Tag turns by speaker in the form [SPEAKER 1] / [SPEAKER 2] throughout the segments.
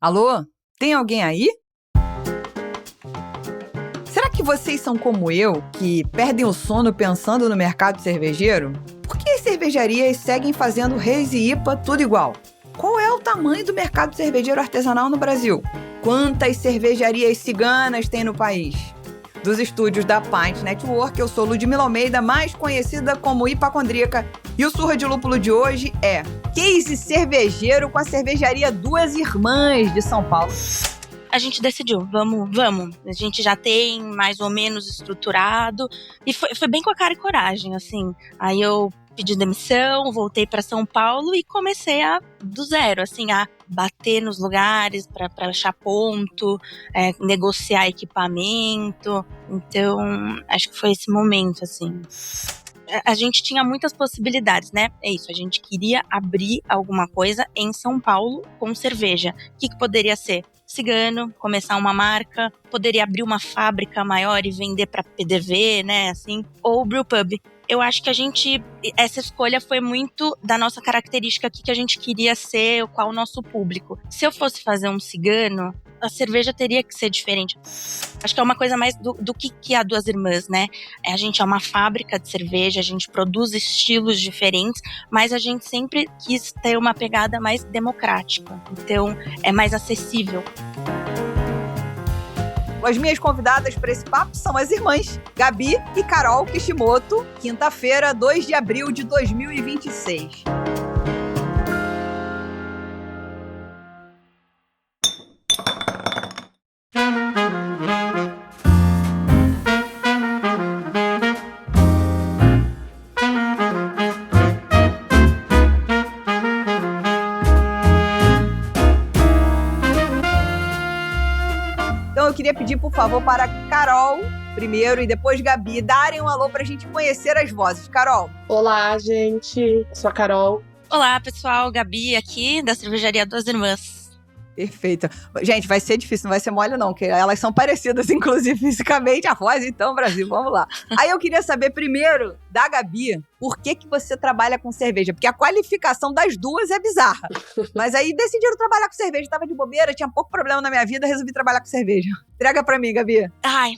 [SPEAKER 1] Alô? Tem alguém aí? Será que vocês são como eu, que perdem o sono pensando no mercado cervejeiro? Por que as cervejarias seguem fazendo Reis e IPA tudo igual? Qual é o tamanho do mercado cervejeiro artesanal no Brasil? Quantas cervejarias ciganas tem no país? Dos estúdios da Pint Network, eu sou Ludmila Almeida, mais conhecida como Hipacondríaca, e o Surra de Lúpulo de hoje é case cervejeiro com a cervejaria Duas Irmãs de São Paulo.
[SPEAKER 2] A gente decidiu, vamos. A gente já tem mais ou menos estruturado, e foi bem com a cara e coragem, assim. Aí eu pedi demissão, voltei para São Paulo e comecei do zero, assim, a bater nos lugares para achar ponto, negociar equipamento. Então, acho que foi esse momento, assim. A gente tinha muitas possibilidades, né? É isso, a gente queria abrir alguma coisa em São Paulo com cerveja. O que poderia ser? Cigano, começar uma marca, poderia abrir uma fábrica maior e vender para PDV, né, assim, ou brewpub. Eu acho que essa escolha foi muito da nossa característica aqui, que a gente queria ser, qual o nosso público. Se eu fosse fazer um cigano, a cerveja teria que ser diferente. Acho que é uma coisa mais do que é a Duas Irmãs, né? A gente é uma fábrica de cerveja, a gente produz estilos diferentes, mas a gente sempre quis ter uma pegada mais democrática. Então, é mais acessível.
[SPEAKER 1] As minhas convidadas para esse papo são as irmãs Gabi e Carol Kishimoto, quinta-feira, 2 de abril de 2026. Eu queria pedir, por favor, para Carol primeiro e depois Gabi darem um alô pra gente conhecer as vozes. Carol.
[SPEAKER 3] Olá, gente. Eu sou a Carol.
[SPEAKER 2] Olá, pessoal. Gabi aqui, da cervejaria Duas Irmãs.
[SPEAKER 1] Perfeito. Gente, vai ser difícil, não vai ser mole não, porque elas são parecidas, inclusive, fisicamente. A voz, então, Brasil, vamos lá. Aí eu queria saber primeiro, da Gabi, por que você trabalha com cerveja? Porque a qualificação das duas é bizarra. Mas aí decidiram trabalhar com cerveja, tava de bobeira, tinha pouco problema na minha vida, resolvi trabalhar com cerveja. Entrega pra mim, Gabi.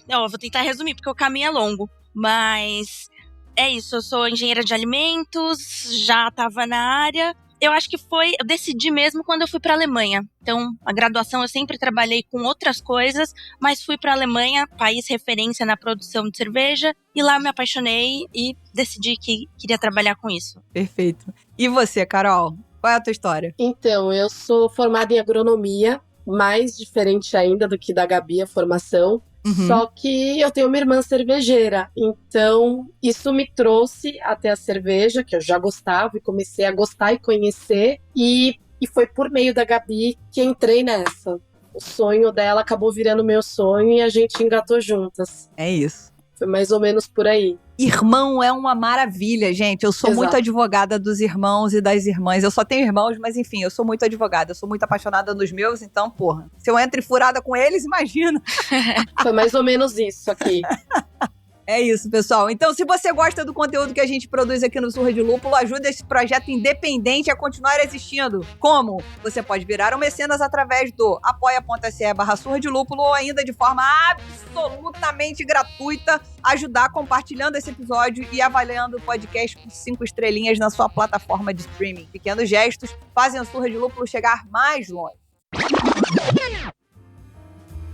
[SPEAKER 2] Eu vou tentar resumir, porque o caminho é longo. Mas é isso, eu sou engenheira de alimentos, já tava na área. Eu acho que eu decidi mesmo quando eu fui para a Alemanha. Então, a graduação eu sempre trabalhei com outras coisas, mas fui para a Alemanha, país referência na produção de cerveja, e lá eu me apaixonei e decidi que queria trabalhar com isso.
[SPEAKER 1] Perfeito. E você, Carol? Qual é a tua história?
[SPEAKER 3] Então, eu sou formada em agronomia, mais diferente ainda do que da Gabi a formação. Só que eu tenho uma irmã cervejeira, então isso me trouxe até a cerveja, que eu já gostava e comecei a gostar e conhecer, e foi por meio da Gabi que entrei nessa. O sonho dela acabou virando meu sonho e a gente engatou juntas.
[SPEAKER 1] É isso.
[SPEAKER 3] Foi mais ou menos por aí.
[SPEAKER 1] Irmão é uma maravilha, gente. Eu sou muito advogada dos irmãos e das irmãs. Eu só tenho irmãos, mas enfim, eu sou muito advogada. Eu sou muito apaixonada nos meus, então, porra. Se eu entro em furada com eles, imagina.
[SPEAKER 3] Foi mais ou menos isso aqui.
[SPEAKER 1] É isso, pessoal. Então, se você gosta do conteúdo que a gente produz aqui no Surra de Lúpulo, ajuda esse projeto independente a continuar existindo. Como? Você pode virar um mecenas através do apoia.se/Surra de Lúpulo ou ainda de forma absolutamente gratuita, ajudar compartilhando esse episódio e avaliando o podcast com 5 estrelinhas na sua plataforma de streaming. Pequenos gestos fazem o Surra de Lúpulo chegar mais longe.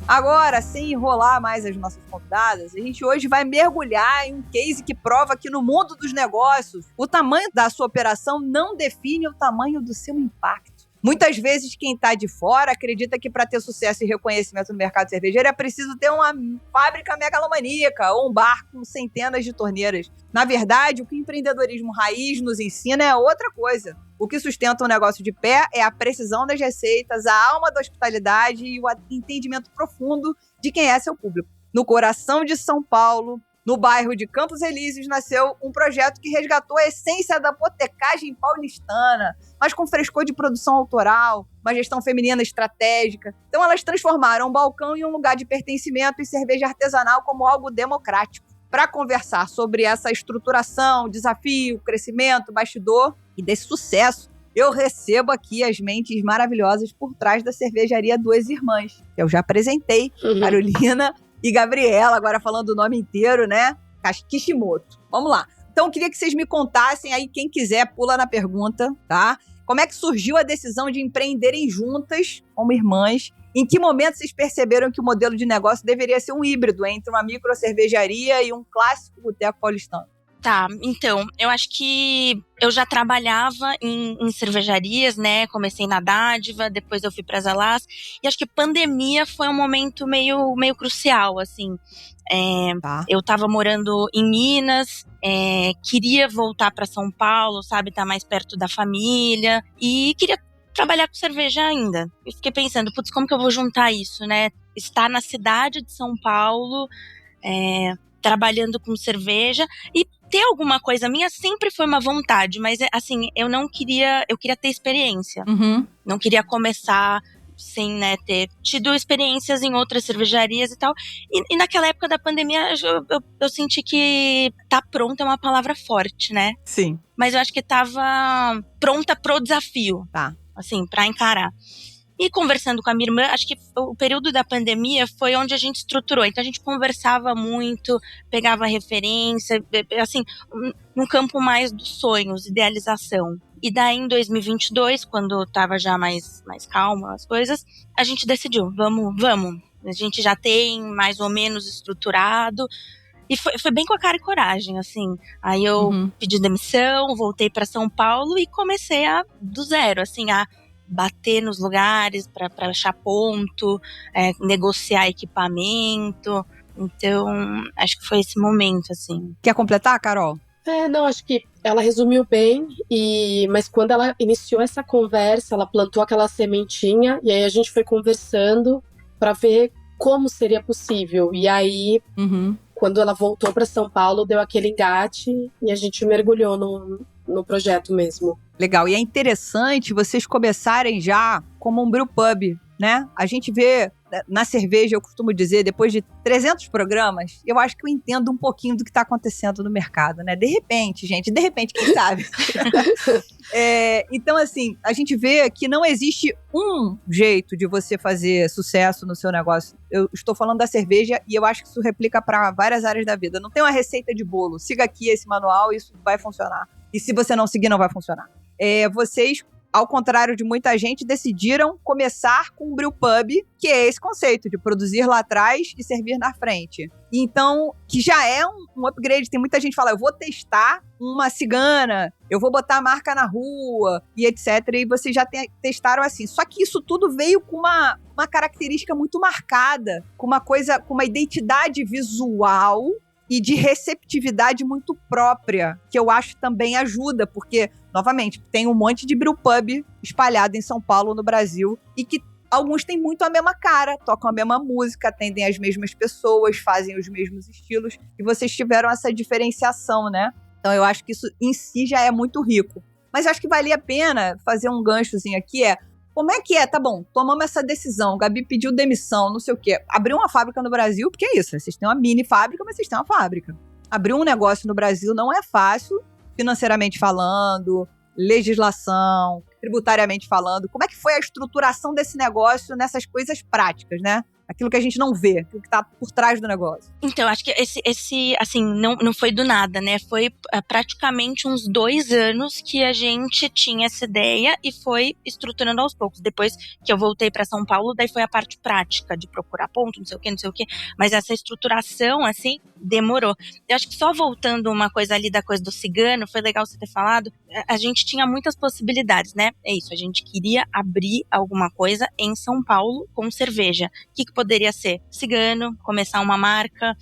[SPEAKER 1] Agora, sem enrolar mais as nossas convidadas, a gente hoje vai mergulhar em um case que prova que no mundo dos negócios, o tamanho da sua operação não define o tamanho do seu impacto. Muitas vezes, quem está de fora acredita que para ter sucesso e reconhecimento no mercado cervejeiro é preciso ter uma fábrica megalomaníaca ou um bar com centenas de torneiras. Na verdade, o que o empreendedorismo raiz nos ensina é outra coisa. O que sustenta um negócio de pé é a precisão das receitas, a alma da hospitalidade e o entendimento profundo de quem é seu público. No coração de São Paulo, no bairro de Campos Elíseos, nasceu um projeto que resgatou a essência da botecagem paulistana, mas com frescor de produção autoral, uma gestão feminina estratégica. Então elas transformaram o balcão em um lugar de pertencimento e cerveja artesanal como algo democrático. Para conversar sobre essa estruturação, desafio, crescimento, bastidor e desse sucesso, eu recebo aqui as mentes maravilhosas por trás da cervejaria Duas Irmãs, que eu já apresentei, Carolina e Gabriela, agora falando o nome inteiro, né? Kishimoto. Vamos lá. Então, eu queria que vocês me contassem aí, quem quiser, pula na pergunta, tá? Como é que surgiu a decisão de empreenderem juntas, como irmãs? Em que momento vocês perceberam que o modelo de negócio deveria ser um híbrido entre uma microcervejaria e um clássico boteco paulistano?
[SPEAKER 2] Tá, então, eu acho que eu já trabalhava em cervejarias, né? Comecei na Dádiva, depois eu fui para Zalaz. E acho que pandemia foi um momento meio crucial, assim. Eu tava morando em Minas, queria voltar para São Paulo, sabe? Tá mais perto da família. E queria trabalhar com cerveja ainda. Eu fiquei pensando, putz, como que eu vou juntar isso, né? Estar na cidade de São Paulo, trabalhando com cerveja e ter alguma coisa minha sempre foi uma vontade, mas assim, eu queria ter experiência. Não queria começar sem, né, ter tido experiências em outras cervejarias e tal. E naquela época da pandemia, eu senti que tá pronta é uma palavra forte, né?
[SPEAKER 1] Sim.
[SPEAKER 2] Mas eu acho que tava pronta pro desafio.
[SPEAKER 1] Tá.
[SPEAKER 2] Assim, pra encarar. E conversando com a minha irmã, acho que o período da pandemia foi onde a gente estruturou. Então a gente conversava muito, pegava referência, assim, num campo mais dos sonhos, idealização. E daí em 2022, quando tava já mais calma as coisas, a gente decidiu, vamos. A gente já tem mais ou menos estruturado. E foi bem com a cara e coragem, assim. Aí eu pedi demissão, voltei para São Paulo e comecei do zero, assim, a bater nos lugares para achar ponto, negociar equipamento. Então, acho que foi esse momento, assim.
[SPEAKER 1] Quer completar, Carol?
[SPEAKER 3] Não, acho que ela resumiu bem, mas quando ela iniciou essa conversa, ela plantou aquela sementinha, e aí a gente foi conversando para ver como seria possível. E aí, quando ela voltou para São Paulo, deu aquele engate e a gente mergulhou no projeto mesmo.
[SPEAKER 1] Legal. E é interessante vocês começarem já como um brewpub, né? A gente vê na cerveja, eu costumo dizer, depois de 300 programas, eu acho que eu entendo um pouquinho do que está acontecendo no mercado, né? De repente, quem sabe? Então, assim, a gente vê que não existe um jeito de você fazer sucesso no seu negócio. Eu estou falando da cerveja e eu acho que isso replica para várias áreas da vida. Não tem uma receita de bolo. Siga aqui esse manual e isso vai funcionar. E se você não seguir, não vai funcionar. Vocês, ao contrário de muita gente, decidiram começar com um brewpub, que é esse conceito de produzir lá atrás e servir na frente. Então, que já é um upgrade. Tem muita gente que fala, eu vou testar uma cigana, eu vou botar a marca na rua e etc. E vocês já testaram assim. Só que isso tudo veio com uma característica muito marcada, com uma identidade visual e de receptividade muito própria, que eu acho também ajuda, porque, novamente, tem um monte de brewpub espalhado em São Paulo, no Brasil, e que alguns têm muito a mesma cara, tocam a mesma música, atendem as mesmas pessoas, fazem os mesmos estilos, e vocês tiveram essa diferenciação, né? Então eu acho que isso em si já é muito rico. Mas eu acho que valia a pena fazer um ganchozinho aqui, como é que tá bom, tomamos essa decisão, Gabi pediu demissão, não sei o quê. Abriu uma fábrica no Brasil, porque é isso, vocês têm uma mini fábrica, mas vocês têm uma fábrica. Abrir um negócio no Brasil não é fácil, financeiramente falando, legislação, tributariamente falando. Como é que foi a estruturação desse negócio nessas coisas práticas, né? Aquilo que a gente não vê, aquilo que tá por trás do negócio.
[SPEAKER 2] Então, acho que esse assim, não foi do nada, né? Foi praticamente uns 2 anos que a gente tinha essa ideia e foi estruturando aos poucos. Depois que eu voltei para São Paulo, daí foi a parte prática de procurar ponto, não sei o quê. Mas essa estruturação, assim, demorou. Eu acho que só voltando uma coisa ali da coisa do cigano, foi legal você ter falado, a gente tinha muitas possibilidades, né? É isso, a gente queria abrir alguma coisa em São Paulo com cerveja. O que poderia ser? Cigano, começar uma marca,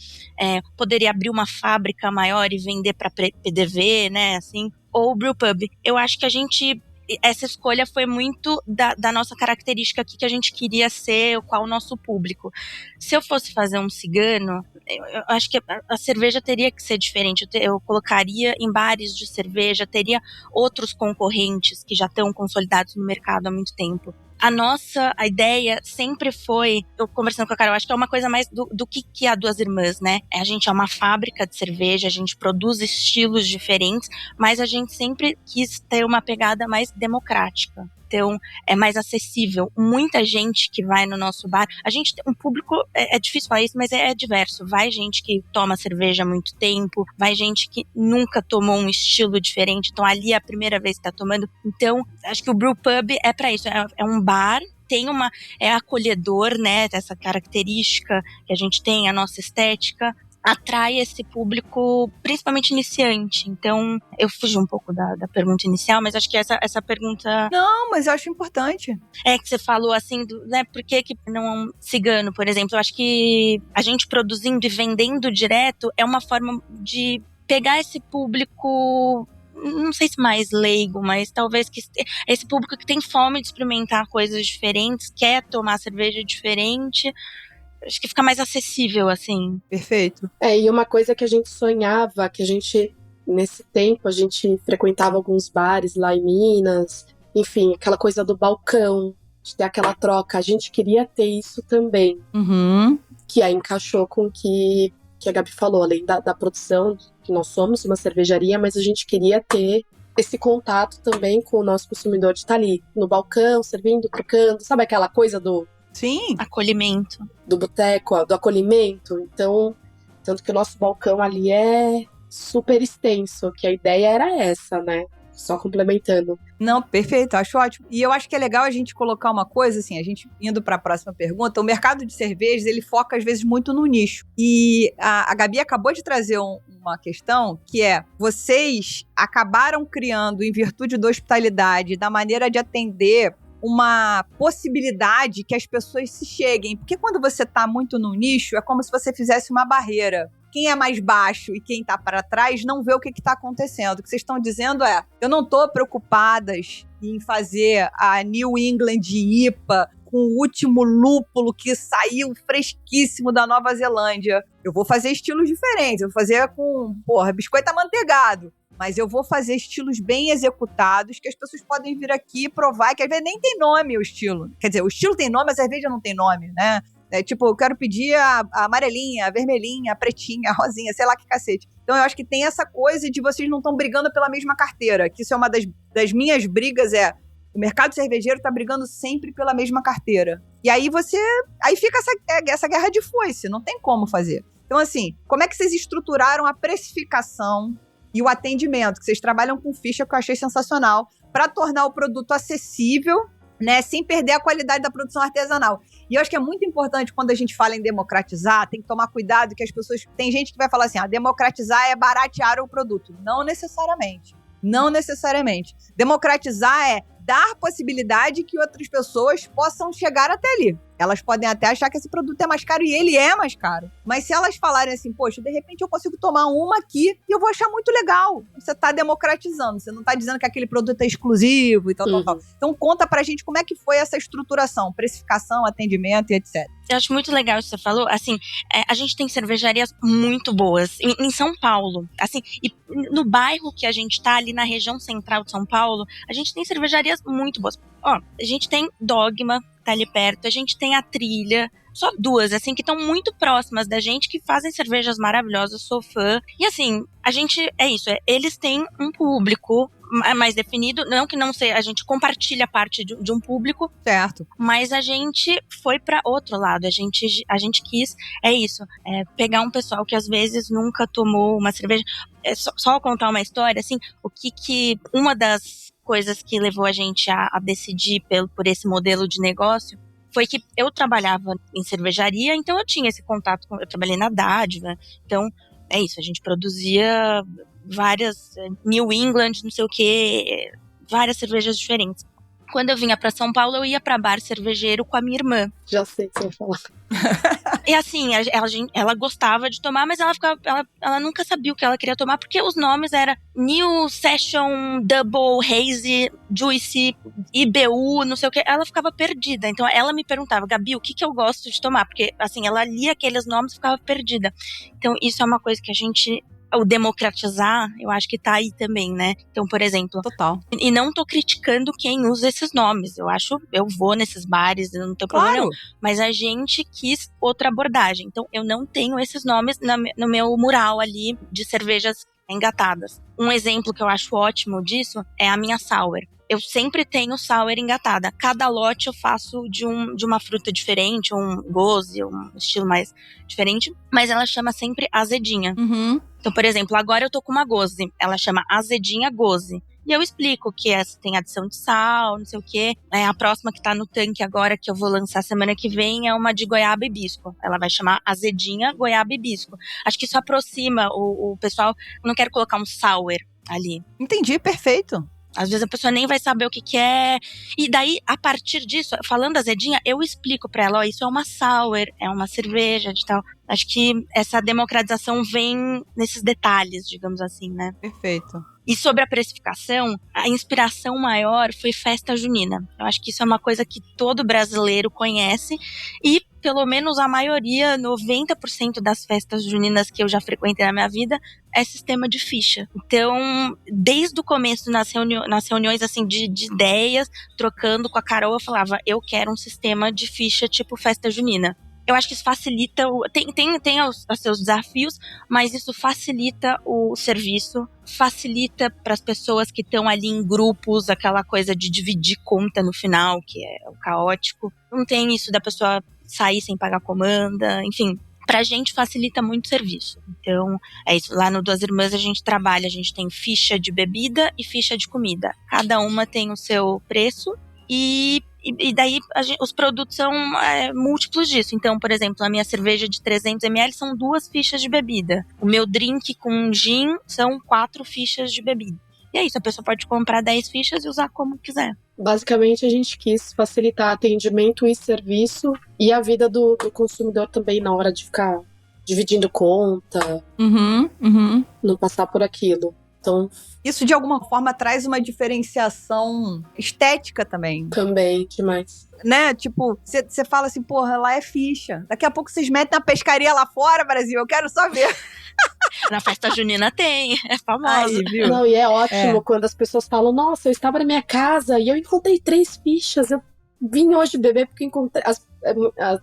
[SPEAKER 2] poderia abrir uma fábrica maior e vender para PDV, né, assim, ou brewpub. Eu acho que essa escolha foi muito da nossa característica aqui, que a gente queria ser, qual o nosso público. Se eu fosse fazer um cigano, eu acho que a cerveja teria que ser diferente. Eu colocaria em bares de cerveja, teria outros concorrentes que já estão consolidados no mercado há muito tempo. a ideia sempre foi, eu conversando com a Carol, acho que é uma coisa mais do que a Duas Irmãs, né? A gente é uma fábrica de cerveja, a gente produz estilos diferentes, mas a gente sempre quis ter uma pegada mais democrática. Então, é mais acessível. Muita gente que vai no nosso bar, a gente tem um público, é difícil falar isso, mas é diverso. Vai gente que toma cerveja há muito tempo, vai gente que nunca tomou um estilo diferente, então ali é a primeira vez que tá tomando. Então, acho que o Brewpub é pra isso, é um bar, é acolhedor, né, essa característica que a gente tem, a nossa estética, atrai esse público, principalmente iniciante. Então, eu fugi um pouco da pergunta inicial, mas acho que essa pergunta...
[SPEAKER 1] Não, mas eu acho importante.
[SPEAKER 2] É que você falou assim, né, por que não é um cigano, por exemplo? Eu acho que a gente produzindo e vendendo direto é uma forma de pegar esse público... Não sei se mais leigo, mas talvez que esse público que tem fome de experimentar coisas diferentes, quer tomar cerveja diferente... Acho que fica mais acessível, assim.
[SPEAKER 1] Perfeito.
[SPEAKER 3] E uma coisa que a gente sonhava, que a gente, nesse tempo, a gente frequentava alguns bares lá em Minas, enfim, aquela coisa do balcão, de ter aquela troca. A gente queria ter isso também.
[SPEAKER 1] Uhum.
[SPEAKER 3] Que aí encaixou com o que a Gabi falou, além da produção, que nós somos uma cervejaria, mas a gente queria ter esse contato também com o nosso consumidor de estar ali, no balcão, servindo, trocando, sabe aquela coisa do...
[SPEAKER 1] Sim.
[SPEAKER 2] Acolhimento.
[SPEAKER 3] Do boteco, do acolhimento. Então, tanto que o nosso balcão ali é super extenso, que a ideia era essa, né? Só complementando.
[SPEAKER 1] Não, perfeito, acho ótimo. E eu acho que é legal a gente colocar uma coisa, assim, a gente indo para a próxima pergunta, o mercado de cervejas, ele foca às vezes muito no nicho. E a Gabi acabou de trazer uma questão, que é, vocês acabaram criando, em virtude da hospitalidade, da maneira de atender, uma possibilidade que as pessoas se cheguem. Porque quando você tá muito no nicho, é como se você fizesse uma barreira. Quem é mais baixo e quem tá para trás não vê o que tá acontecendo. O que vocês estão dizendo é, eu não tô preocupadas em fazer a New England IPA com o último lúpulo que saiu fresquíssimo da Nova Zelândia. Eu vou fazer estilos diferentes, eu vou fazer com, biscoito amanteigado. Mas eu vou fazer estilos bem executados, que as pessoas podem vir aqui e provar, que às vezes nem tem nome o estilo. Quer dizer, o estilo tem nome, a cerveja não tem nome, né? É tipo, eu quero pedir a amarelinha, a vermelhinha, a pretinha, a rosinha, sei lá que cacete. Então eu acho que tem essa coisa de vocês não estão brigando pela mesma carteira, que isso é uma das minhas brigas, o mercado cervejeiro tá brigando sempre pela mesma carteira. E aí aí fica essa guerra de foice, não tem como fazer. Então assim, como é que vocês estruturaram a precificação e o atendimento, que vocês trabalham com ficha, que eu achei sensacional, para tornar o produto acessível, né, sem perder a qualidade da produção artesanal. E eu acho que é muito importante, quando a gente fala em democratizar, tem que tomar cuidado, que as pessoas... Tem gente que vai falar assim, democratizar é baratear o produto. Não necessariamente. Não necessariamente. Democratizar é dar possibilidade que outras pessoas possam chegar até ali. Elas podem até achar que esse produto é mais caro, e ele é mais caro. Mas se elas falarem assim, poxa, de repente eu consigo tomar uma aqui e eu vou achar muito legal. Você tá democratizando, você não tá dizendo que aquele produto é exclusivo e tal. Então conta pra gente como é que foi essa estruturação, precificação, atendimento e etc.
[SPEAKER 2] Eu acho muito legal isso que você falou. Assim, a gente tem cervejarias muito boas em São Paulo. Assim, e no bairro que a gente tá, ali na região central de São Paulo, a gente tem cervejarias muito boas. A gente tem Dogma, tá ali perto, a gente tem a Trilha, só duas, assim, que estão muito próximas da gente, que fazem cervejas maravilhosas, sou fã. E assim, a gente, eles têm um público mais definido, não que não seja, a gente compartilha parte de um público,
[SPEAKER 1] certo,
[SPEAKER 2] mas a gente foi para outro lado, a gente quis, pegar um pessoal que às vezes nunca tomou uma cerveja. Só contar uma história, assim, uma das coisas que levou a gente a decidir por esse modelo de negócio foi que eu trabalhava em cervejaria, então eu tinha esse contato eu trabalhei na Dádiva, então é isso, a gente produzia várias New England, não sei o que, várias cervejas diferentes. Quando eu vinha pra São Paulo, eu ia pra bar cervejeiro com a minha irmã.
[SPEAKER 3] Já sei o que você vai falar.
[SPEAKER 2] E assim, ela gostava de tomar, mas ela nunca sabia o que ela queria tomar, porque os nomes eram New Session, Double, Hazy, Juicy, IBU, não sei o que. Ela ficava perdida. Então ela me perguntava, Gabi, o que eu gosto de tomar? Porque assim, ela lia aqueles nomes e ficava perdida. Então isso é uma coisa que a gente o democratizar, eu acho que tá aí também, né? Então, por exemplo...
[SPEAKER 1] Total.
[SPEAKER 2] E não tô criticando quem usa esses nomes. Eu vou nesses bares, não tem problema nenhum. Mas a gente quis outra abordagem. Então, eu não tenho esses nomes no meu mural ali de cervejas engatadas. Um exemplo que eu acho ótimo disso é a minha sour. Eu sempre tenho sour engatada. Cada lote eu faço de uma fruta diferente, um goze, um estilo mais diferente. Mas ela chama sempre azedinha.
[SPEAKER 1] Uhum.
[SPEAKER 2] Então, por exemplo, agora eu tô com uma goze. Ela chama azedinha goze. E eu explico que tem adição de sal, não sei o quê. A próxima que tá no tanque agora, que eu vou lançar semana que vem, é uma de goiaba e hibisco. Ela vai chamar azedinha goiaba e hibisco. Acho que isso aproxima o pessoal. Eu não quero colocar um sour ali.
[SPEAKER 1] Entendi, perfeito.
[SPEAKER 2] Às vezes a pessoa nem vai saber o que é. E daí, a partir disso, falando azedinha, eu explico pra ela, isso é uma sour, é uma cerveja de tal. Acho que essa democratização vem nesses detalhes, digamos assim, né?
[SPEAKER 1] Perfeito.
[SPEAKER 2] E sobre a precificação, a inspiração maior foi festa junina. Eu acho que isso é uma coisa que todo brasileiro conhece e pelo menos a maioria, 90% das festas juninas que eu já frequentei na minha vida é sistema de ficha. Então, desde o começo, nas reuniões assim, de ideias, trocando com a Carol, eu falava, eu quero um sistema de ficha tipo festa junina. Eu acho que isso facilita, tem os seus desafios, mas isso facilita o serviço, facilita para as pessoas que estão ali em grupos, aquela coisa de dividir conta no final, que é o caótico. Não tem isso da pessoa sair sem pagar comanda, enfim. Pra gente facilita muito o serviço. Então, é isso. Lá no Duas Irmãs a gente tem ficha de bebida e ficha de comida. Cada uma tem o seu preço e daí os produtos são múltiplos disso. Então, por exemplo, a minha cerveja de 300 ml são 2 fichas de bebida. O meu drink com gin são 4 fichas de bebida. E é isso, a pessoa pode comprar 10 fichas e usar como quiser.
[SPEAKER 3] Basicamente, a gente quis facilitar atendimento e serviço e a vida do consumidor também na hora de ficar dividindo conta, não passar por aquilo. Então,
[SPEAKER 1] isso de alguma forma traz uma diferenciação estética também.
[SPEAKER 3] Também, demais.
[SPEAKER 1] Né? Tipo, você fala assim, porra, lá é ficha. Daqui a pouco vocês metem na pescaria lá fora, Brasil, eu quero só ver.
[SPEAKER 2] Na festa junina tem, é famosa.
[SPEAKER 1] Aí, viu?
[SPEAKER 3] Não, e é ótimo quando as pessoas falam, nossa, eu estava na minha casa e eu encontrei 3 fichas, eu vim hoje beber porque encontrei...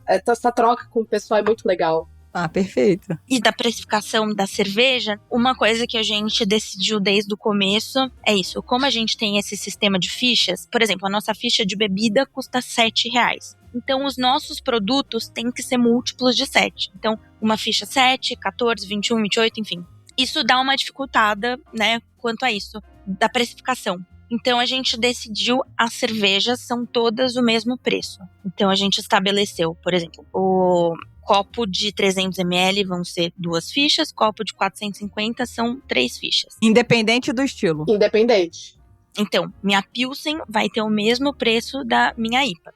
[SPEAKER 3] Essa troca com o pessoal é muito legal.
[SPEAKER 1] Ah, perfeito.
[SPEAKER 2] E da precificação da cerveja, uma coisa que a gente decidiu desde o começo é isso. Como a gente tem esse sistema de fichas, por exemplo, a nossa ficha de bebida custa R$7. Então, os nossos produtos têm que ser múltiplos de 7. Então, uma ficha 7, 14, 21, 28, enfim. Isso dá uma dificultada, né, quanto a isso, da precificação. Então, a gente decidiu, as cervejas são todas o mesmo preço. Então, a gente estabeleceu, por exemplo, o copo de 300 ml vão ser 2 fichas, copo de 450 são 3 fichas.
[SPEAKER 1] Independente do estilo.
[SPEAKER 3] Independente.
[SPEAKER 2] Então, minha Pilsen vai ter o mesmo preço da minha IPA.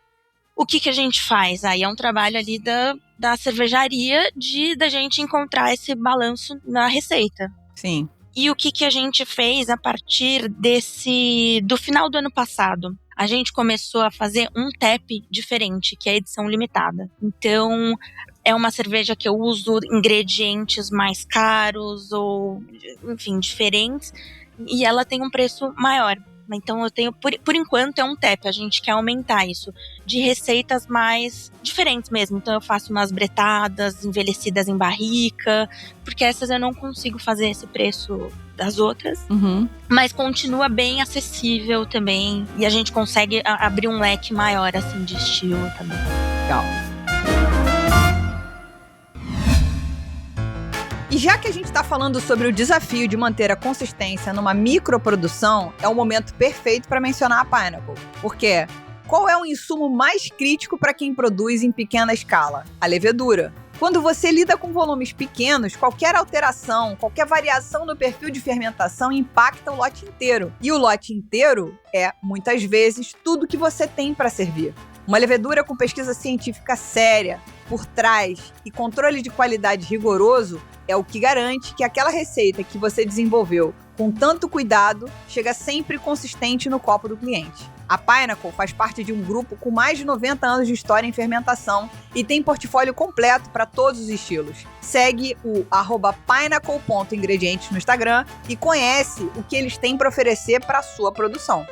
[SPEAKER 2] O que a gente faz? Aí é um trabalho ali da cervejaria da gente encontrar esse balanço na receita.
[SPEAKER 1] Sim.
[SPEAKER 2] E o que a gente fez a partir do final do ano passado? A gente começou a fazer um tap diferente, que é a edição limitada. Então, é uma cerveja que eu uso ingredientes mais caros ou, enfim, diferentes. E ela tem um preço maior. Então, eu tenho, por enquanto, é um tap. A gente quer aumentar isso de receitas mais diferentes mesmo. Então, eu faço umas bretadas envelhecidas em barrica, porque essas eu não consigo fazer esse preço das outras. Mas continua bem acessível também. E a gente consegue abrir um leque maior, assim, de estilo também.
[SPEAKER 1] Legal. E já que a gente está falando sobre o desafio de manter a consistência numa microprodução, é o momento perfeito para mencionar a Pineapple. Porque qual é o insumo mais crítico para quem produz em pequena escala? A levedura. Quando você lida com volumes pequenos, qualquer alteração, qualquer variação no perfil de fermentação impacta o lote inteiro. E o lote inteiro é, muitas vezes, tudo que você tem para servir. Uma levedura com pesquisa científica séria, por trás e controle de qualidade rigoroso é o que garante que aquela receita que você desenvolveu com tanto cuidado chega sempre consistente no copo do cliente. A Pineapple faz parte de um grupo com mais de 90 anos de história em fermentação e tem portfólio completo para todos os estilos. Segue o @pineapple.ingredientes no Instagram e conhece o que eles têm para oferecer para a sua produção.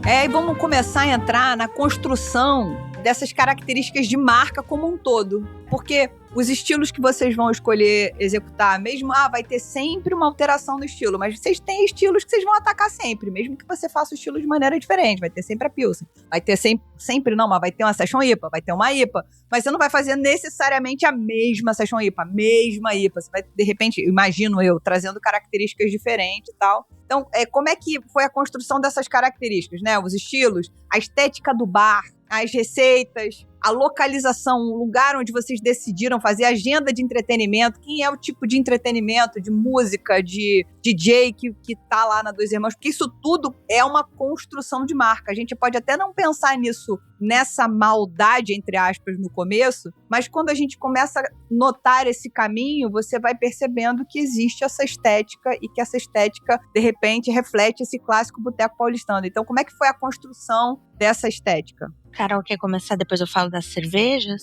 [SPEAKER 1] E vamos começar a entrar na construção dessas características de marca como um todo. Porque os estilos que vocês vão escolher executar mesmo, vai ter sempre uma alteração no estilo, mas vocês têm estilos que vocês vão atacar sempre, mesmo que você faça o estilo de maneira diferente. Vai ter sempre a Pilsen, vai ter sempre não, mas vai ter uma Session IPA, vai ter uma IPA, mas você não vai fazer necessariamente a mesma Session IPA, a mesma IPA. Você vai, de repente, imagino eu, trazendo características diferentes e tal. Então, como é que foi a construção dessas características, né? Os estilos, a estética do bar, as receitas, a localização, o lugar onde vocês decidiram fazer a agenda de entretenimento, quem é o tipo de entretenimento, de música, de DJ que tá lá na Dois Irmãos, porque isso tudo é uma construção de marca. A gente pode até não pensar nisso, nessa maldade, entre aspas, no começo, mas quando a gente começa a notar esse caminho, você vai percebendo que existe essa estética e que essa estética, de repente, reflete esse clássico boteco paulistano. Então, como é que foi a construção dessa estética?
[SPEAKER 2] Carol, quer começar? Depois eu falo das cervejas.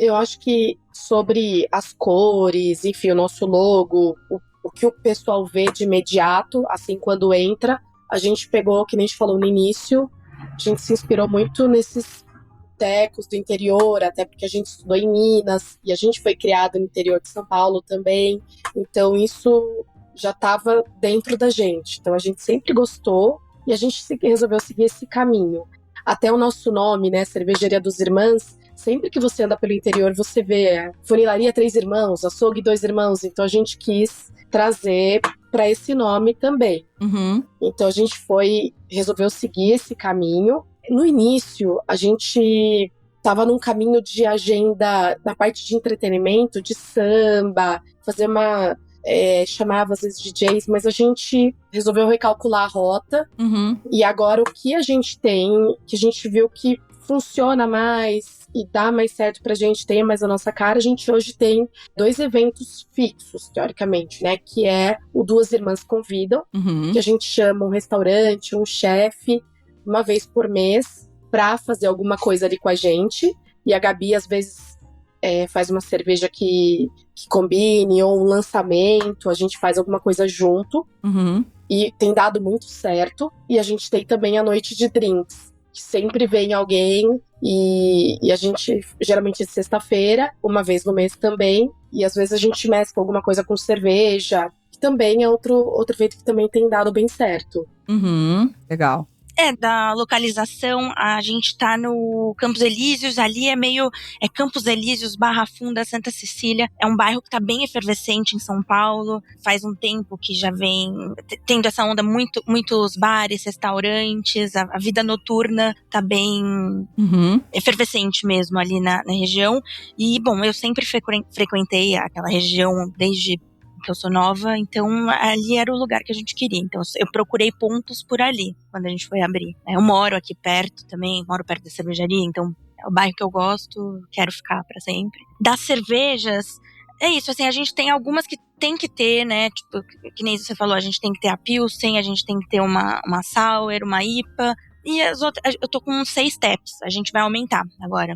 [SPEAKER 3] Eu acho que sobre as cores, enfim, o nosso logo, o que o pessoal vê de imediato, assim, quando entra, a gente pegou, que nem a gente falou no início, a gente se inspirou muito nesses botecos do interior, até porque a gente estudou em Minas, e a gente foi criado no interior de São Paulo também, então isso já estava dentro da gente. Então a gente sempre gostou e a gente resolveu seguir esse caminho. Até o nosso nome, né, Cervejaria dos Irmãos, sempre que você anda pelo interior, você vê Funilaria Três Irmãos, Açougue Dois Irmãos, então a gente quis trazer para esse nome também.
[SPEAKER 1] Uhum.
[SPEAKER 3] Então a gente resolveu seguir esse caminho. No início, a gente estava num caminho de agenda, na parte de entretenimento, de samba, fazer chamava às vezes DJs, mas a gente resolveu recalcular a rota.
[SPEAKER 1] Uhum.
[SPEAKER 3] E agora o que a gente tem, que a gente viu que funciona mais e dá mais certo pra gente, tem mais a nossa cara, a gente hoje tem 2 eventos fixos, teoricamente, né? Que é o Duas Irmãs Convidam, que a gente chama um restaurante, um chefe, uma vez por mês, pra fazer alguma coisa ali com a gente. E a Gabi, às vezes, faz uma cerveja que combine, ou um lançamento, a gente faz alguma coisa junto.
[SPEAKER 1] Uhum.
[SPEAKER 3] E tem dado muito certo. E a gente tem também a noite de drinks, que sempre vem alguém, e a gente, geralmente de sexta-feira, uma vez no mês também, e às vezes a gente mescla alguma coisa com cerveja, que também é outro evento que também tem dado bem certo.
[SPEAKER 1] Uhum. Legal.
[SPEAKER 2] Da localização, a gente tá no Campos Elíseos, ali é Campos Elíseos / Funda Santa Cecília, é um bairro que tá bem efervescente em São Paulo, faz um tempo que já vem tendo essa onda, muitos bares, restaurantes, a vida noturna tá bem efervescente mesmo ali na região, e bom, eu sempre frequentei aquela região desde que eu sou nova, então ali era o lugar que a gente queria. Então eu procurei pontos por ali, quando a gente foi abrir. Eu moro aqui perto também, moro perto da cervejaria, então é o bairro que eu gosto, quero ficar pra sempre. Das cervejas, é isso, assim, a gente tem algumas que tem que ter, né, tipo, que nem você falou, a gente tem que ter a Pilsen, a gente tem que ter uma Sour, uma IPA, e as outras, eu tô com 6 taps, a gente vai aumentar agora.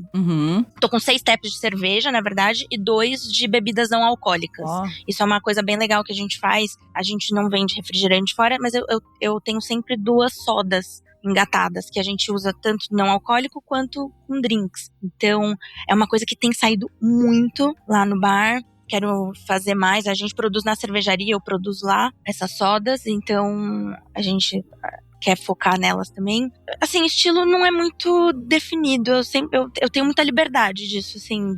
[SPEAKER 2] Tô com 6 taps de cerveja, na verdade, e 2 de bebidas não alcoólicas. Isso é uma coisa bem legal que a gente faz, a gente não vende refrigerante fora, mas eu tenho sempre 2 sodas engatadas, que a gente usa tanto não alcoólico quanto com drinks. Então, é uma coisa que tem saído muito lá no bar. Quero fazer mais, a gente produz na cervejaria, eu produzo lá essas sodas, então a gente quer focar nelas também. Assim, estilo não é muito definido, eu tenho muita liberdade disso, assim,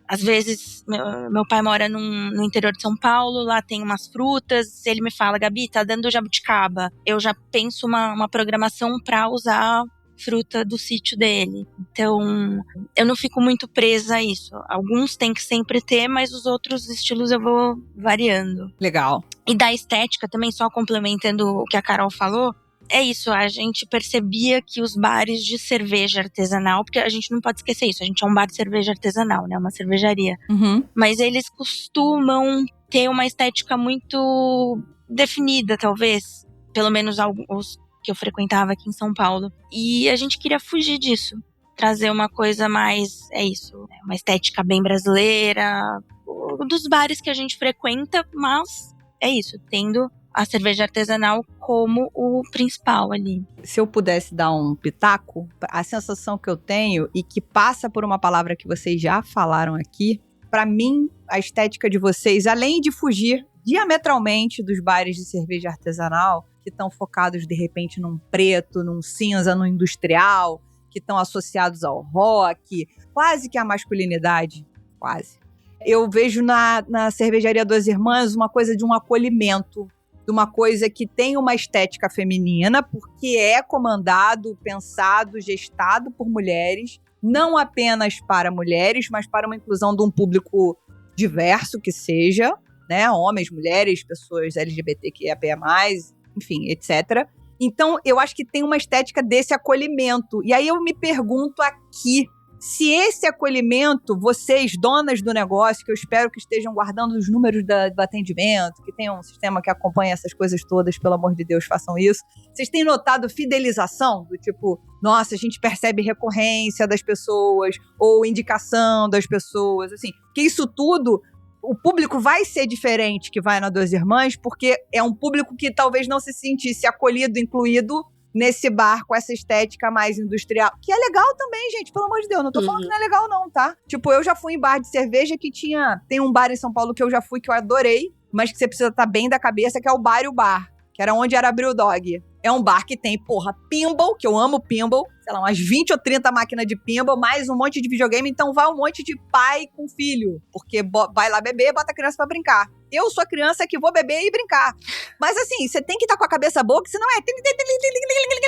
[SPEAKER 2] às vezes, meu pai mora no interior de São Paulo, lá tem umas frutas, ele me fala, Gabi, tá dando jabuticaba. Eu já penso uma programação pra usar fruta do sítio dele. Então, eu não fico muito presa a isso. Alguns tem que sempre ter, mas os outros estilos eu vou variando.
[SPEAKER 1] Legal.
[SPEAKER 2] E da estética também, só complementando o que a Carol falou, é isso, a gente percebia que os bares de cerveja artesanal, porque a gente não pode esquecer isso, a gente é um bar de cerveja artesanal, né, uma cervejaria. Mas eles costumam ter uma estética muito definida, talvez, pelo menos os que eu frequentava aqui em São Paulo. E a gente queria fugir disso, trazer uma coisa mais, é isso, uma estética bem brasileira, dos bares que a gente frequenta, mas é isso, tendo a cerveja artesanal como o principal ali.
[SPEAKER 1] Se eu pudesse dar um pitaco, a sensação que eu tenho, e que passa por uma palavra que vocês já falaram aqui, pra mim, a estética de vocês, além de fugir diametralmente dos bares de cerveja artesanal, que estão focados, de repente, num preto, num cinza, num industrial, que estão associados ao rock, quase que à masculinidade, quase. Eu vejo na cervejaria Duas Irmãs uma coisa de um acolhimento, de uma coisa que tem uma estética feminina, porque é comandado, pensado, gestado por mulheres, não apenas para mulheres, mas para uma inclusão de um público diverso que seja, né? Homens, mulheres, pessoas LGBTQIA+, enfim, etc. Então, eu acho que tem uma estética desse acolhimento. E aí eu me pergunto aqui, se esse acolhimento, vocês, donas do negócio, que eu espero que estejam guardando os números do atendimento, que tenham um sistema que acompanhe essas coisas todas, pelo amor de Deus, façam isso. Vocês têm notado fidelização? Do tipo, nossa, a gente percebe recorrência das pessoas, ou indicação das pessoas, assim. Que isso tudo, o público vai ser diferente que vai na Duas Irmãs, porque é um público que talvez não se sentisse acolhido, incluído nesse bar com essa estética mais industrial. Que é legal também, gente, pelo amor de Deus. Não tô falando que não é legal não, tá? Tipo, eu já fui em bar de cerveja que tem um bar em São Paulo que eu já fui, que eu adorei, mas que você precisa estar bem da cabeça, que é o Bar e o Bar, que era onde era a Brewdog. É um bar que tem, pinball, que eu amo pinball, sei lá, umas 20 ou 30 máquinas de pinball, mais um monte de videogame, então vai um monte de pai com filho, porque vai lá beber, bota a criança pra brincar. Eu sou a criança que vou beber e brincar. Mas assim, você tem que estar com a cabeça boa, que senão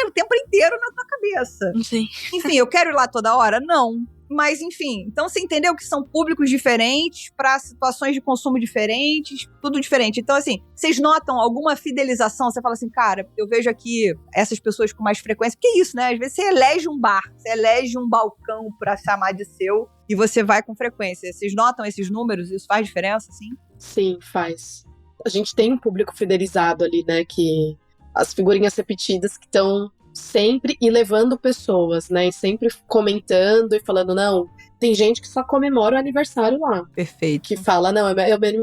[SPEAKER 1] o tempo inteiro na tua cabeça.
[SPEAKER 2] Sim.
[SPEAKER 1] Enfim, eu quero ir lá toda hora? Não. Mas, enfim, então você entendeu que são públicos diferentes, para situações de consumo diferentes, tudo diferente. Então, assim, vocês notam alguma fidelização? Você fala assim, cara, eu vejo aqui essas pessoas com mais frequência. Porque é isso, né? Às vezes você elege um bar, você elege um balcão pra chamar de seu e você vai com frequência. Vocês notam esses números? Isso faz diferença, assim?
[SPEAKER 3] Sim, faz. A gente tem um público fidelizado ali, né? Que as figurinhas repetidas que estão sempre e levando pessoas, né? E sempre comentando e falando, não, tem gente que só comemora o aniversário lá.
[SPEAKER 1] Perfeito.
[SPEAKER 3] Que fala, não,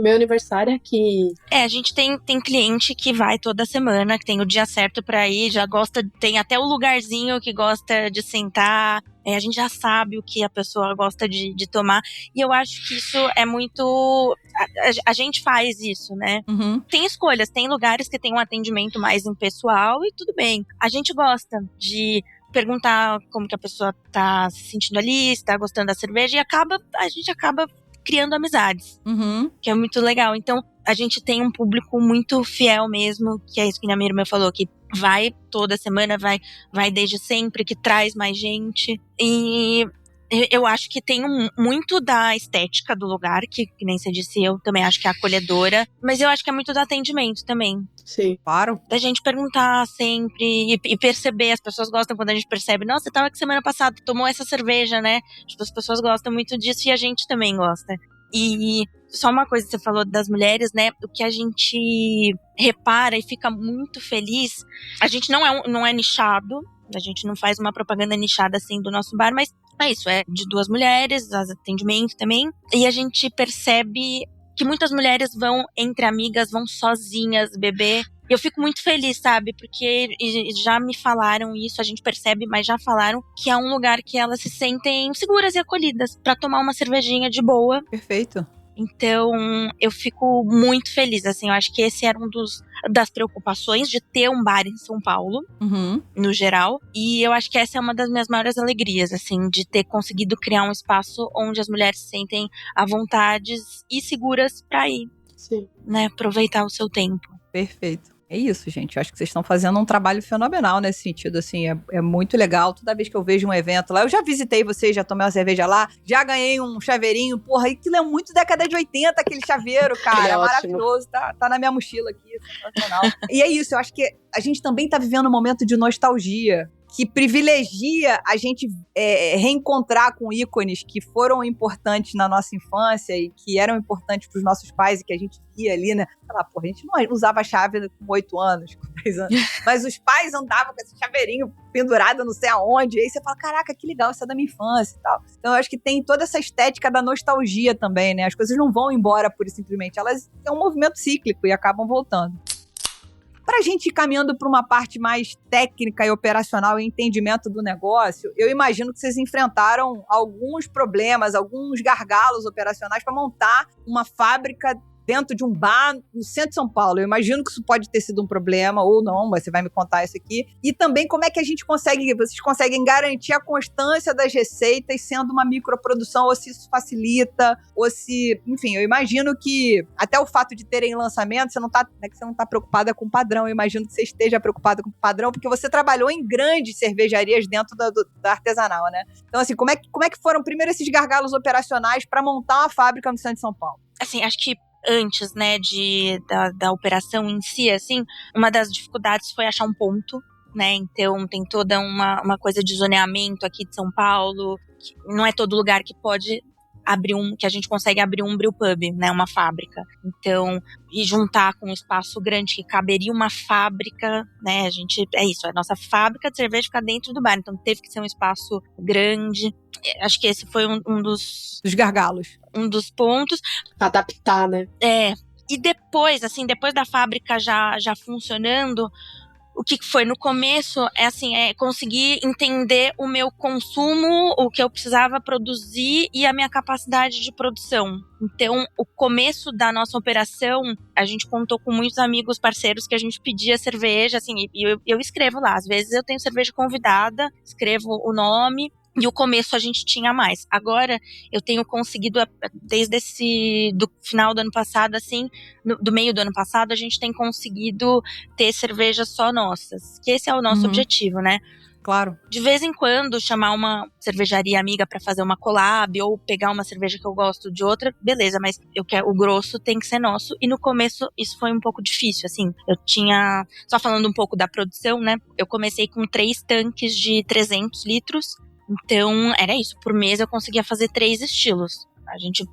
[SPEAKER 3] meu aniversário é aqui.
[SPEAKER 2] A gente tem cliente que vai toda semana, que tem o dia certo pra ir, já gosta, tem até o lugarzinho que gosta de sentar. A gente já sabe o que a pessoa gosta de tomar. E eu acho que isso é muito... A gente faz isso, né? Tem escolhas, tem lugares que tem um atendimento mais impessoal e tudo bem. A gente gosta de perguntar como que a pessoa tá se sentindo ali, se tá gostando da cerveja, e a gente acaba criando amizades, que é muito legal. Então, a gente tem um público muito fiel mesmo, que é isso que a minha irmã falou, que vai toda semana, vai desde sempre, que traz mais gente. E eu acho que tem muito da estética do lugar, que nem você disse, eu também acho que é acolhedora, mas eu acho que é muito do atendimento também.
[SPEAKER 3] Sim,
[SPEAKER 1] claro.
[SPEAKER 2] Da gente perguntar sempre e perceber, as pessoas gostam quando a gente percebe, nossa, você tava aqui semana passada, tomou essa cerveja, né? Tipo, as pessoas gostam muito disso e a gente também gosta. E só uma coisa que você falou das mulheres, né? O que a gente repara e fica muito feliz, a gente não é nichado, a gente não faz uma propaganda nichada assim do nosso bar, mas é isso, é de duas mulheres, as atendimento também, e a gente percebe que muitas mulheres vão entre amigas, vão sozinhas beber. Eu fico muito feliz, sabe? Porque já me falaram isso, a gente percebe, mas já falaram que é um lugar que elas se sentem seguras e acolhidas pra tomar uma cervejinha de boa.
[SPEAKER 1] Perfeito.
[SPEAKER 2] Então, eu fico muito feliz, assim, eu acho que esse era das preocupações de ter um bar em São Paulo, no geral, e eu acho que essa é uma das minhas maiores alegrias, assim, de ter conseguido criar um espaço onde as mulheres se sentem à vontade e seguras pra ir,
[SPEAKER 3] sim,
[SPEAKER 2] né, aproveitar o seu tempo.
[SPEAKER 1] Perfeito. É isso, gente. Eu acho que vocês estão fazendo um trabalho fenomenal nesse sentido, assim, é muito legal. Toda vez que eu vejo um evento lá, eu já visitei vocês, já tomei uma cerveja lá, já ganhei um chaveirinho, porra, aquilo é muito década de 80, aquele chaveiro, cara, é maravilhoso, tá na minha mochila aqui, sensacional. E é isso, eu acho que a gente também tá vivendo um momento de nostalgia, que privilegia a gente reencontrar com ícones que foram importantes na nossa infância e que eram importantes para os nossos pais e que a gente via ali, né? Sei lá, porra, a gente não usava chave com 8 anos, com 10 anos, mas os pais andavam com esse chaveirinho pendurado não sei aonde, e aí você fala, caraca, que legal, isso é da minha infância e tal. Então eu acho que tem toda essa estética da nostalgia também, né? As coisas não vão embora pura e simplesmente, elas é um movimento cíclico e acabam voltando. Para a gente ir caminhando para uma parte mais técnica e operacional e entendimento do negócio, eu imagino que vocês enfrentaram alguns problemas, alguns gargalos operacionais para montar uma fábrica dentro de um bar no centro de São Paulo. Eu imagino que isso pode ter sido um problema ou não, mas você vai me contar isso aqui. E também como é que vocês conseguem garantir a constância das receitas sendo uma microprodução, ou se isso facilita, ou se... Enfim, eu imagino que até o fato de terem lançamento, você não tá preocupada com o padrão. Eu imagino que você esteja preocupada com o padrão, porque você trabalhou em grandes cervejarias dentro da artesanal, né? Então, assim, como é que foram primeiro esses gargalos operacionais para montar uma fábrica no centro de São Paulo?
[SPEAKER 2] Assim, acho que antes, né, da operação em si, assim, uma das dificuldades foi achar um ponto, né, então tem toda uma coisa de zoneamento aqui de São Paulo, que não é todo lugar que pode que a gente consegue abrir um brewpub, né, uma fábrica. Então, e juntar com um espaço grande que caberia uma fábrica, né, é isso, a nossa fábrica de cerveja fica dentro do bar, então teve que ser um espaço grande. Acho que esse foi um dos
[SPEAKER 1] gargalos.
[SPEAKER 2] Um dos pontos.
[SPEAKER 3] Adaptar, né?
[SPEAKER 2] E depois, assim, depois da fábrica já funcionando, o que foi no começo é conseguir entender o meu consumo, o que eu precisava produzir e a minha capacidade de produção. Então, o começo da nossa operação, a gente contou com muitos amigos, parceiros, que a gente pedia cerveja, assim, e eu escrevo lá. Às vezes eu tenho cerveja convidada, escrevo o nome. E o começo a gente tinha mais. Agora eu tenho conseguido, desde do final do ano passado, assim, do meio do ano passado, a gente tem conseguido ter cervejas só nossas. Que esse é o nosso objetivo, né?
[SPEAKER 1] Claro.
[SPEAKER 2] De vez em quando, chamar uma cervejaria amiga para fazer uma collab ou pegar uma cerveja que eu gosto de outra, beleza, mas o grosso tem que ser nosso. E no começo isso foi um pouco difícil, assim. Eu tinha, só falando um pouco da produção, né? Eu comecei com 3 tanques de 300 litros. Então, era isso. Por mês eu conseguia fazer 3 estilos. A gente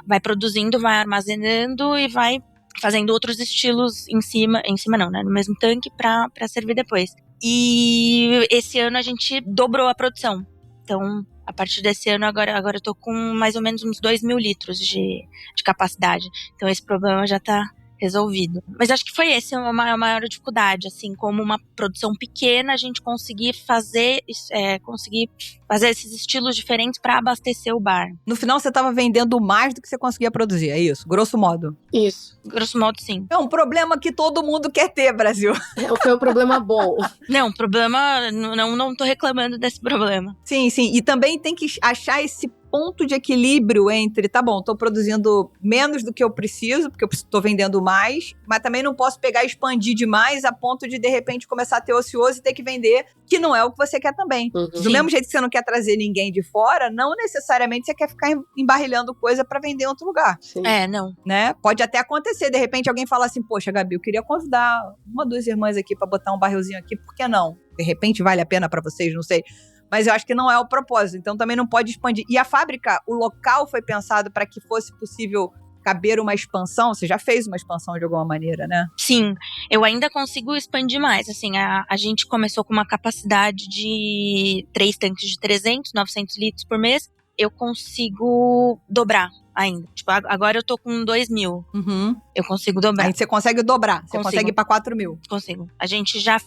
[SPEAKER 2] vai produzindo, vai armazenando e vai fazendo outros estilos em cima não, né? No mesmo tanque pra servir depois. E esse ano a gente dobrou a produção. Então, a partir desse ano, agora eu tô com mais ou menos uns 2.000 litros de capacidade. Então, esse problema já tá resolvido. Mas acho que foi essa a maior dificuldade, assim, como uma produção pequena, a gente conseguir fazer esses estilos diferentes para abastecer o bar.
[SPEAKER 1] No final, você estava vendendo mais do que você conseguia produzir, é isso? Grosso modo.
[SPEAKER 3] Isso.
[SPEAKER 2] Grosso modo, sim.
[SPEAKER 1] É um problema que todo mundo quer ter, Brasil.
[SPEAKER 3] Foi um problema bom.
[SPEAKER 2] Não, problema, não tô reclamando desse problema.
[SPEAKER 1] Sim, sim. E também tem que achar esse ponto de equilíbrio entre, tá bom, tô produzindo menos do que eu preciso, porque eu tô vendendo mais, mas também não posso pegar e expandir demais a ponto de repente, começar a ter ocioso e ter que vender, que não é o que você quer também. Do mesmo jeito que você não quer trazer ninguém de fora, não necessariamente você quer ficar embarrilhando coisa pra vender em outro lugar.
[SPEAKER 3] Sim.
[SPEAKER 2] Não.
[SPEAKER 1] Né? Pode até acontecer, de repente alguém fala assim, poxa, Gabi, eu queria convidar 1 ou 2 irmãs aqui pra botar um barrilzinho aqui, por que não? De repente vale a pena pra vocês, não sei. Mas eu acho que não é o propósito, então também não pode expandir. E a fábrica, o local foi pensado para que fosse possível caber uma expansão? Você já fez uma expansão de alguma maneira, né?
[SPEAKER 2] Sim, eu ainda consigo expandir mais. Assim, a gente começou com uma capacidade de 3 tanques de 300, 900 litros por mês. Eu consigo dobrar ainda. Tipo, agora eu tô com 2.000. Eu consigo dobrar.
[SPEAKER 1] Aí você consegue dobrar. Você consegue ir pra 4.000.
[SPEAKER 2] Consigo. A gente já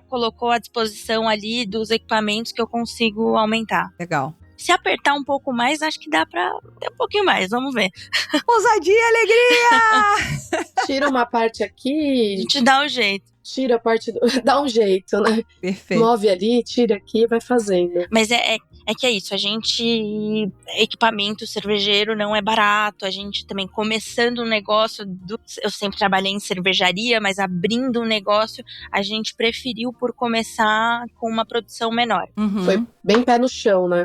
[SPEAKER 2] colocou à disposição ali dos equipamentos que eu consigo aumentar.
[SPEAKER 1] Legal.
[SPEAKER 2] Se apertar um pouco mais, acho que dá pra ter um pouquinho mais. Vamos ver.
[SPEAKER 1] Ousadia e alegria!
[SPEAKER 3] Tira uma parte aqui.
[SPEAKER 2] A gente dá um jeito.
[SPEAKER 3] Tira a parte dá um jeito, né?
[SPEAKER 1] Perfeito.
[SPEAKER 3] Move ali, tira aqui, vai fazendo.
[SPEAKER 2] Mas É que é isso, equipamento cervejeiro não é barato, a gente também começando um negócio, eu sempre trabalhei em cervejaria, mas abrindo um negócio, a gente preferiu por começar com uma produção menor.
[SPEAKER 3] Foi bem pé no chão, né?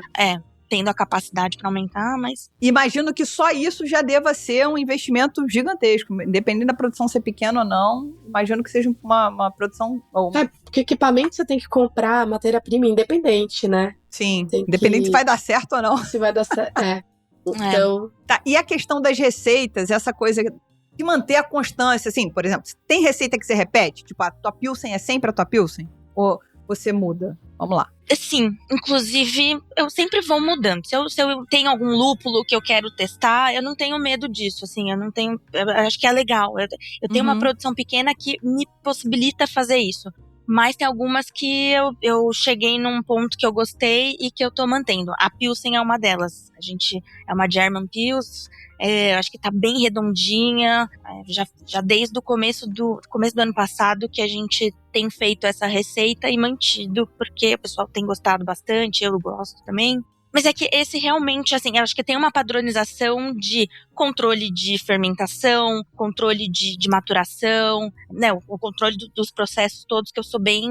[SPEAKER 2] Tendo a capacidade para aumentar, mas...
[SPEAKER 1] Imagino que só isso já deva ser um investimento gigantesco. Independente da produção ser pequena ou não, imagino que seja uma produção...
[SPEAKER 3] Porque equipamento você tem que comprar matéria-prima independente, né?
[SPEAKER 1] Sim, independente se vai dar certo ou não.
[SPEAKER 3] Se vai dar certo, Então...
[SPEAKER 1] Tá, e a questão das receitas, essa coisa de manter a constância, assim, por exemplo, tem receita que você repete? Tipo, a tua Pilsen é sempre a tua Pilsen? Ou você muda? Vamos lá.
[SPEAKER 2] Sim, inclusive eu sempre vou mudando. Se eu tenho algum lúpulo que eu quero testar, eu não tenho medo disso, assim, eu acho que é legal. Eu tenho uma produção pequena que me possibilita fazer isso. Mas tem algumas que eu cheguei num ponto que eu gostei e que eu tô mantendo. A Pilsen é uma delas. É uma German Pils, acho que tá bem redondinha. Já desde o começo do ano passado que a gente tem feito essa receita e mantido, porque o pessoal tem gostado bastante, eu gosto também. Mas é que esse realmente, assim, eu acho que tem uma padronização de controle de fermentação, controle de maturação, né, o controle dos processos todos, que eu sou bem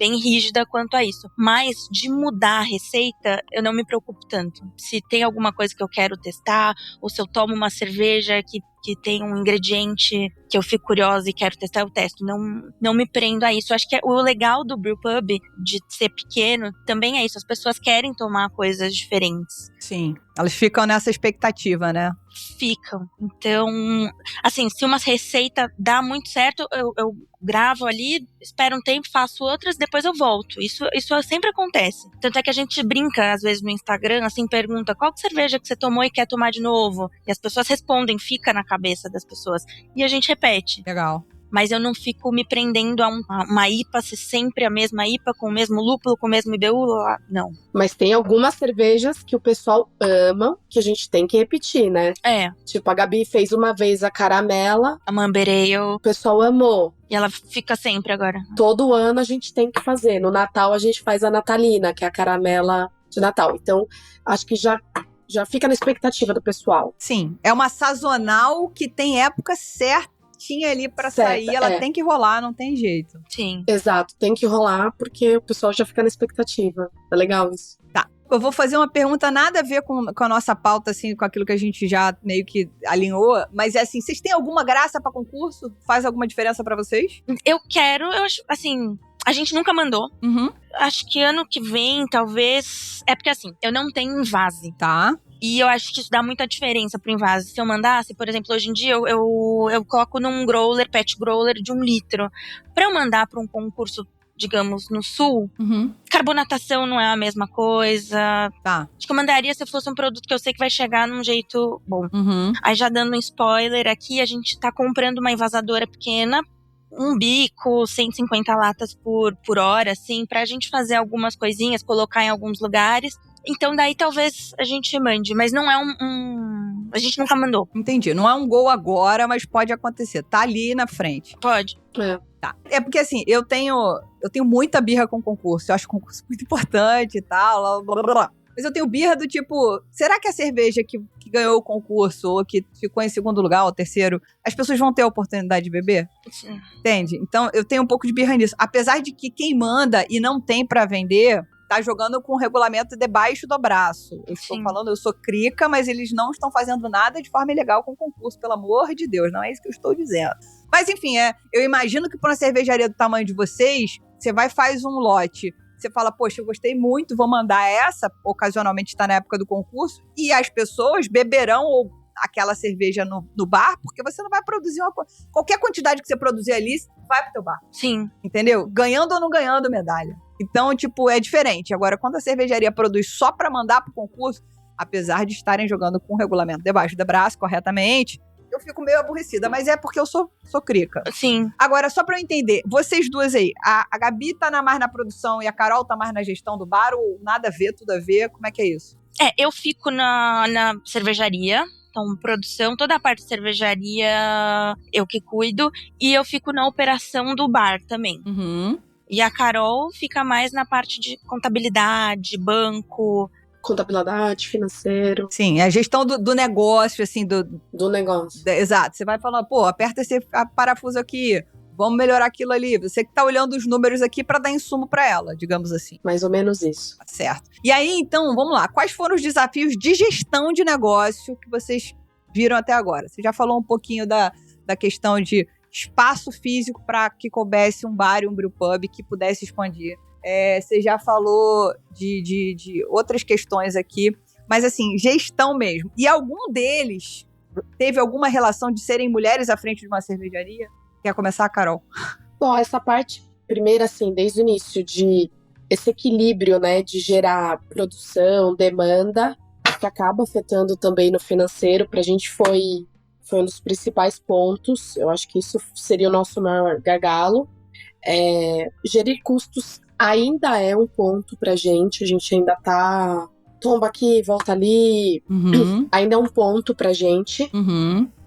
[SPEAKER 2] rígida quanto a isso. Mas de mudar a receita, eu não me preocupo tanto. Se tem alguma coisa que eu quero testar, ou se eu tomo uma cerveja que tem um ingrediente que eu fico curiosa e quero testar, eu testo. Não me prendo a isso. Acho que o legal do Brewpub, de ser pequeno, também é isso. As pessoas querem tomar coisas diferentes.
[SPEAKER 1] Sim, elas ficam nessa expectativa, né?
[SPEAKER 2] Ficam. Então, assim, se uma receita dá muito certo, eu gravo ali, espero um tempo, faço outras, depois eu volto. Isso sempre acontece. Tanto é que a gente brinca, às vezes, no Instagram, assim, pergunta qual cerveja que você tomou e quer tomar de novo? E as pessoas respondem, fica na cabeça das pessoas. E a gente repete.
[SPEAKER 1] Legal.
[SPEAKER 2] Mas eu não fico me prendendo a uma IPA, se sempre a mesma IPA, com o mesmo lúpulo, com o mesmo IBU, não.
[SPEAKER 3] Mas tem algumas cervejas que o pessoal ama, que a gente tem que repetir, né? Tipo, a Gabi fez uma vez a caramela.
[SPEAKER 2] A Amber Ale.
[SPEAKER 3] O pessoal amou.
[SPEAKER 2] E ela fica sempre agora.
[SPEAKER 3] Todo ano a gente tem que fazer. No Natal a gente faz a natalina, que é a caramela de Natal. Então, acho que já fica na expectativa do pessoal.
[SPEAKER 1] Sim, é uma sazonal que tem época certa. Tinha ali pra sair, ela tem que rolar, não tem jeito.
[SPEAKER 2] Sim.
[SPEAKER 3] Exato, tem que rolar porque o pessoal já fica na expectativa. É legal isso.
[SPEAKER 1] Tá, eu vou fazer uma pergunta nada a ver com a nossa pauta, assim, com aquilo que a gente já meio que alinhou, mas é assim, vocês têm alguma graça pra concurso? Faz alguma diferença pra vocês?
[SPEAKER 2] Eu acho, assim, a gente nunca mandou. Acho que ano que vem, talvez... É porque, assim, eu não tenho invase.
[SPEAKER 1] Tá.
[SPEAKER 2] E eu acho que isso dá muita diferença pro invase. Se eu mandasse, por exemplo, hoje em dia eu coloco num growler, pet growler de 1 litro. Pra eu mandar pra um concurso, digamos, no sul, carbonatação não é a mesma coisa.
[SPEAKER 1] Tá.
[SPEAKER 2] Acho que eu mandaria se fosse um produto que eu sei que vai chegar num jeito bom. Aí já dando um spoiler aqui, a gente tá comprando uma envasadora pequena, um bico, 150 latas por hora, assim, pra gente fazer algumas coisinhas, colocar em alguns lugares. Então daí talvez a gente mande, mas não é a gente nunca mandou.
[SPEAKER 1] Entendi, não é um gol agora, mas pode acontecer, tá ali na frente.
[SPEAKER 2] Pode.
[SPEAKER 1] Tá. É porque assim, eu tenho muita birra com concurso, eu acho concurso muito importante e tal, blá, blá, blá. Mas eu tenho birra do tipo, será que a cerveja que ganhou o concurso ou que ficou em segundo lugar ou terceiro, as pessoas vão ter a oportunidade de beber?
[SPEAKER 2] Sim.
[SPEAKER 1] Entende? Então eu tenho um pouco de birra nisso. Apesar de que quem manda e não tem pra vender, tá jogando com o regulamento debaixo do braço. Eu estou falando, eu sou crica, mas eles não estão fazendo nada de forma ilegal com o concurso, pelo amor de Deus, não é isso que eu estou dizendo. Mas enfim, eu imagino que para uma cervejaria do tamanho de vocês, você vai e faz um lote. Você fala, poxa, eu gostei muito, vou mandar essa, ocasionalmente está na época do concurso, e as pessoas beberão aquela cerveja no bar, porque você não vai produzir qualquer quantidade que você produzir ali, vai pro teu bar.
[SPEAKER 2] Sim.
[SPEAKER 1] Entendeu? Ganhando ou não ganhando medalha. Então, tipo, é diferente. Agora, quando a cervejaria produz só pra mandar pro concurso, apesar de estarem jogando com o regulamento debaixo do braço corretamente, eu fico meio aborrecida, mas é porque eu sou crica.
[SPEAKER 2] Sim.
[SPEAKER 1] Agora, só pra eu entender, vocês duas aí, a Gabi tá mais na produção e a Carol tá mais na gestão do bar, ou nada a ver, tudo a ver, como é que é isso?
[SPEAKER 2] Eu fico na cervejaria, então produção, toda a parte de cervejaria eu que cuido, e eu fico na operação do bar também. E a Carol fica mais na parte de contabilidade, banco.
[SPEAKER 3] Contabilidade, financeiro.
[SPEAKER 1] Sim, a gestão do negócio, assim,
[SPEAKER 3] do negócio.
[SPEAKER 1] Exato. Você vai falando, pô, aperta esse parafuso aqui, vamos melhorar aquilo ali. Você que tá olhando os números aqui para dar insumo para ela, digamos assim.
[SPEAKER 3] Mais ou menos isso.
[SPEAKER 1] Certo. E aí, então, vamos lá. Quais foram os desafios de gestão de negócio que vocês viram até agora? Você já falou um pouquinho da questão de espaço físico para que coubesse um bar e um brewpub que pudesse expandir. Você já falou de outras questões aqui, mas assim, gestão mesmo. E algum deles teve alguma relação de serem mulheres à frente de uma cervejaria? Quer começar, Carol?
[SPEAKER 3] Bom, essa parte, primeiro assim, desde o início, de esse equilíbrio, né, de gerar produção, demanda, que acaba afetando também no financeiro, pra gente foi um dos principais pontos. Eu acho que isso seria o nosso maior gargalo. Gerir custos ainda é um ponto pra gente, a gente ainda tá tomba aqui, volta ali, ainda é um ponto pra gente,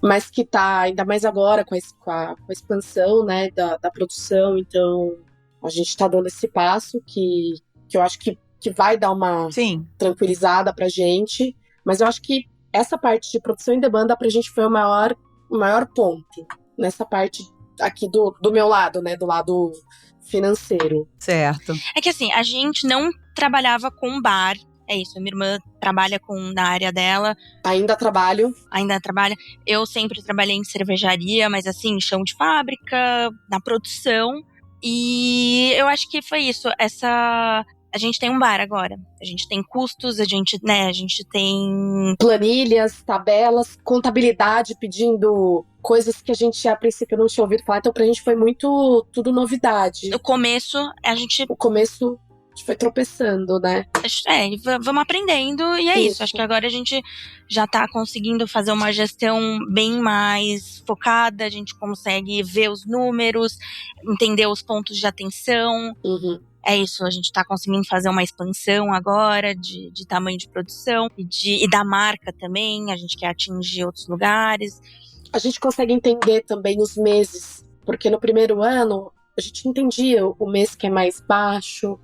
[SPEAKER 3] mas que tá ainda mais agora com a expansão, né, da produção. Então a gente tá dando esse passo que eu acho que vai dar uma tranquilizada pra gente, mas eu acho que essa parte de produção e demanda pra gente foi o maior ponto nessa parte aqui do meu lado, né, do lado financeiro.
[SPEAKER 1] Certo.
[SPEAKER 2] É que assim, a gente não trabalhava com bar. É isso, a minha irmã trabalha na área dela.
[SPEAKER 3] Ainda trabalha.
[SPEAKER 2] Eu sempre trabalhei em cervejaria, mas assim, chão de fábrica, na produção. E eu acho que foi isso. A gente tem um bar agora. A gente tem custos, a gente tem
[SPEAKER 3] planilhas, tabelas, contabilidade pedindo coisas que a gente a princípio não tinha ouvido falar. Então pra gente foi muito tudo novidade.
[SPEAKER 2] No começo, a gente
[SPEAKER 3] foi tropeçando, né?
[SPEAKER 2] Vamos aprendendo e é isso. Acho que agora a gente já tá conseguindo fazer uma gestão bem mais focada, a gente consegue ver os números, entender os pontos de atenção. É isso, a gente tá conseguindo fazer uma expansão agora de tamanho de produção e da marca também, a gente quer atingir outros lugares.
[SPEAKER 3] A gente consegue entender também os meses, porque no primeiro ano a gente entendia o mês que é mais baixo,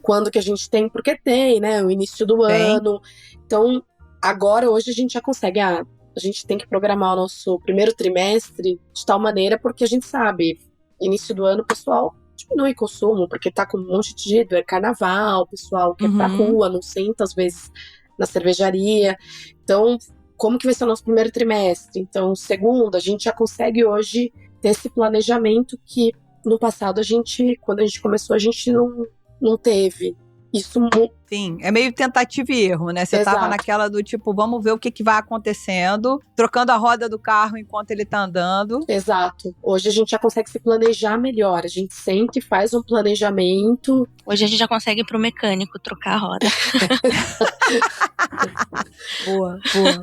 [SPEAKER 3] quando que a gente tem, porque tem, né, o início do ano. Então, agora, hoje, a gente já consegue, a gente tem que programar o nosso primeiro trimestre de tal maneira, porque a gente sabe, início do ano, o pessoal diminui o consumo, porque tá com um monte de carnaval, o pessoal quer ir pra rua, não senta, às vezes, na cervejaria. Então, como que vai ser o nosso primeiro trimestre? Então, segundo, a gente já consegue hoje ter esse planejamento que no passado, quando a gente começou, a gente não teve. Isso.
[SPEAKER 1] Sim, é meio tentativa e erro, né? Você tava naquela do tipo, vamos ver o que vai acontecendo, trocando a roda do carro enquanto ele tá andando.
[SPEAKER 3] Exato. Hoje a gente já consegue se planejar melhor. A gente sente e faz um planejamento.
[SPEAKER 2] Hoje a gente já consegue ir pro mecânico trocar a roda.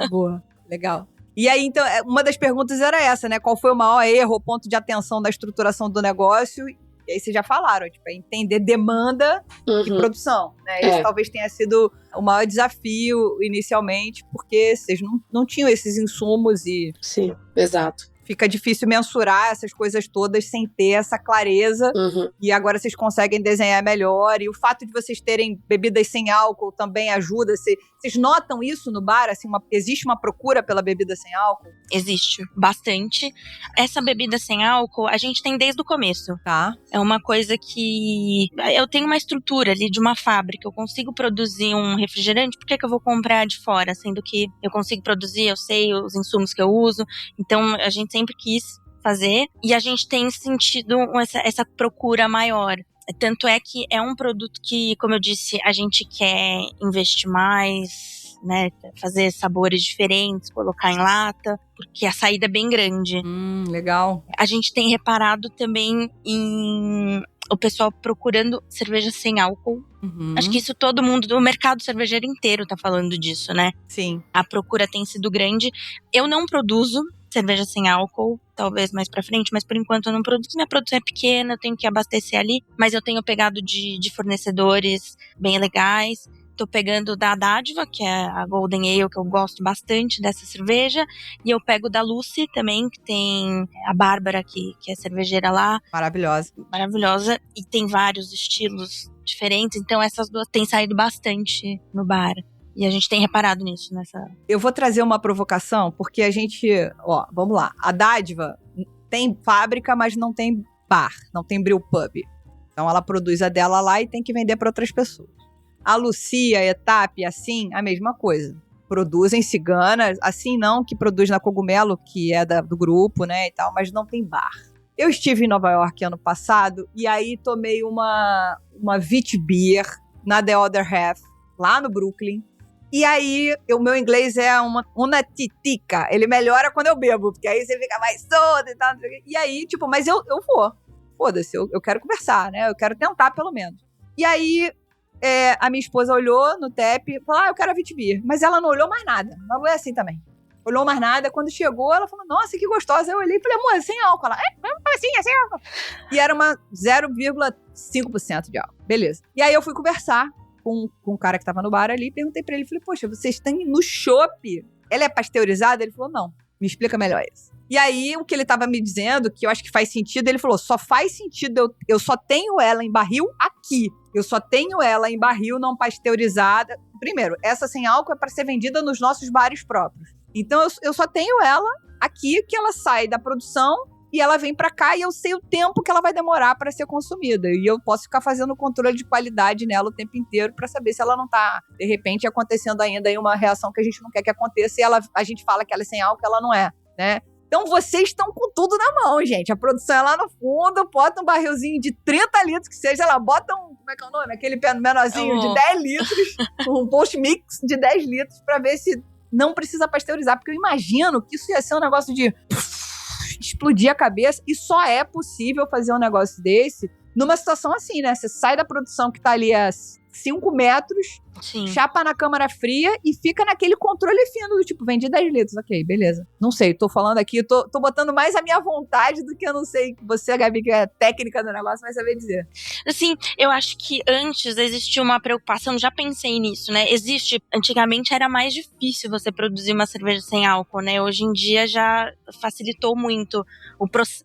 [SPEAKER 1] Boa. Legal. E aí, então, uma das perguntas era essa, né? Qual foi o maior erro, o ponto de atenção da estruturação do negócio? E aí vocês já falaram, tipo, entender demanda e produção, né? Isso talvez tenha sido o maior desafio inicialmente, porque vocês não tinham esses insumos e...
[SPEAKER 3] Sim, exato.
[SPEAKER 1] Fica difícil mensurar essas coisas todas sem ter essa clareza. E agora vocês conseguem desenhar melhor. E o fato de vocês terem bebidas sem álcool também ajuda. Vocês notam isso no bar? Assim, existe uma procura pela bebida sem álcool?
[SPEAKER 2] Existe, bastante. Essa bebida sem álcool, a gente tem desde o começo.
[SPEAKER 1] Tá.
[SPEAKER 2] É uma coisa que... Eu tenho uma estrutura ali de uma fábrica. Eu consigo produzir um refrigerante. Por que eu vou comprar de fora? Sendo que eu consigo produzir, eu sei os insumos que eu uso. Então, a gente sempre quis fazer, e a gente tem sentido essa procura maior. Tanto é que é um produto que, como eu disse, a gente quer investir mais, né, fazer sabores diferentes, colocar em lata, porque a saída é bem grande.
[SPEAKER 1] Legal.
[SPEAKER 2] A gente tem reparado também em o pessoal procurando cerveja sem álcool. Acho que isso todo mundo, o mercado cervejeiro inteiro tá falando disso, né?
[SPEAKER 1] Sim.
[SPEAKER 2] A procura tem sido grande. Eu não produzo cerveja sem álcool, talvez mais pra frente, mas por enquanto eu não produzo. Minha produção é pequena, eu tenho que abastecer ali, mas eu tenho pegado de fornecedores bem legais. tô pegando da Dádiva, que é a Golden Ale, que eu gosto bastante dessa cerveja. E eu pego da Lucy também, que tem a Bárbara, que é cervejeira lá.
[SPEAKER 1] Maravilhosa.
[SPEAKER 2] Maravilhosa. E tem vários estilos diferentes. Então essas duas têm saído bastante no bar. E a gente tem reparado nisso nessa...
[SPEAKER 1] Eu vou trazer uma provocação, porque a gente... vamos lá. A Dádiva tem fábrica, mas não tem bar, não tem brew pub. Então ela produz a dela lá e tem que vender para outras pessoas. A Lucia, a Etap, assim, a mesma coisa. Produzem ciganas, assim não, que produz na Cogumelo, que é do grupo, né, e tal, mas não tem bar. Eu estive em Nova York ano passado e aí tomei uma Witbier na The Other Half, lá no Brooklyn. E aí, o meu inglês é uma titica. Ele melhora quando eu bebo, porque aí você fica mais solto e tal. E aí, tipo, mas eu vou. Foda-se, eu quero conversar, né? Eu quero tentar, pelo menos. E aí, a minha esposa olhou no tap e falou, eu quero a Witbier. Mas ela não olhou mais nada. Ela não é assim também. Olhou mais nada. Quando chegou, ela falou, nossa, que gostosa. Eu olhei e falei, amor, é sem álcool. Ela, assim, é sem álcool. E era uma 0,5% de álcool. Beleza. E aí eu fui conversar com um cara que tava no bar ali, perguntei pra ele, falei, poxa, vocês têm no chopp? Ela é pasteurizada? Ele falou, não, me explica melhor isso. E aí, o que ele tava me dizendo, que eu acho que faz sentido, ele falou, só faz sentido, eu só tenho ela em barril aqui, eu só tenho ela em barril não pasteurizada. Primeiro, essa sem álcool é pra ser vendida nos nossos bares próprios. Então, eu só tenho ela aqui, que ela sai da produção, e ela vem pra cá e eu sei o tempo que ela vai demorar pra ser consumida. E eu posso ficar fazendo controle de qualidade nela o tempo inteiro pra saber se ela não tá, de repente, acontecendo ainda aí uma reação que a gente não quer que aconteça e a gente fala que ela é sem álcool, ela não é, né? Então vocês estão com tudo na mão, gente. A produção é lá no fundo, bota um barrilzinho de 30 litros, que seja, ela bota como é que é o nome? Aquele menorzinho de 10 litros, um post-mix de 10 litros pra ver se não precisa pasteurizar. Porque eu imagino que isso ia ser um negócio de explodir a cabeça, e só é possível fazer um negócio desse numa situação assim, né? Você sai da produção que tá ali a 5 metros,
[SPEAKER 2] Sim.
[SPEAKER 1] Chapa na câmara fria e fica naquele controle fino do tipo, vende 10 litros, ok, beleza. Não sei, tô falando aqui, tô botando mais a minha vontade do que eu não sei, você, Gabi, que é técnica do negócio, vai saber dizer.
[SPEAKER 2] Assim, eu acho que antes existia uma preocupação, já pensei nisso, né? Antigamente era mais difícil você produzir uma cerveja sem álcool, né? Hoje em dia já facilitou muito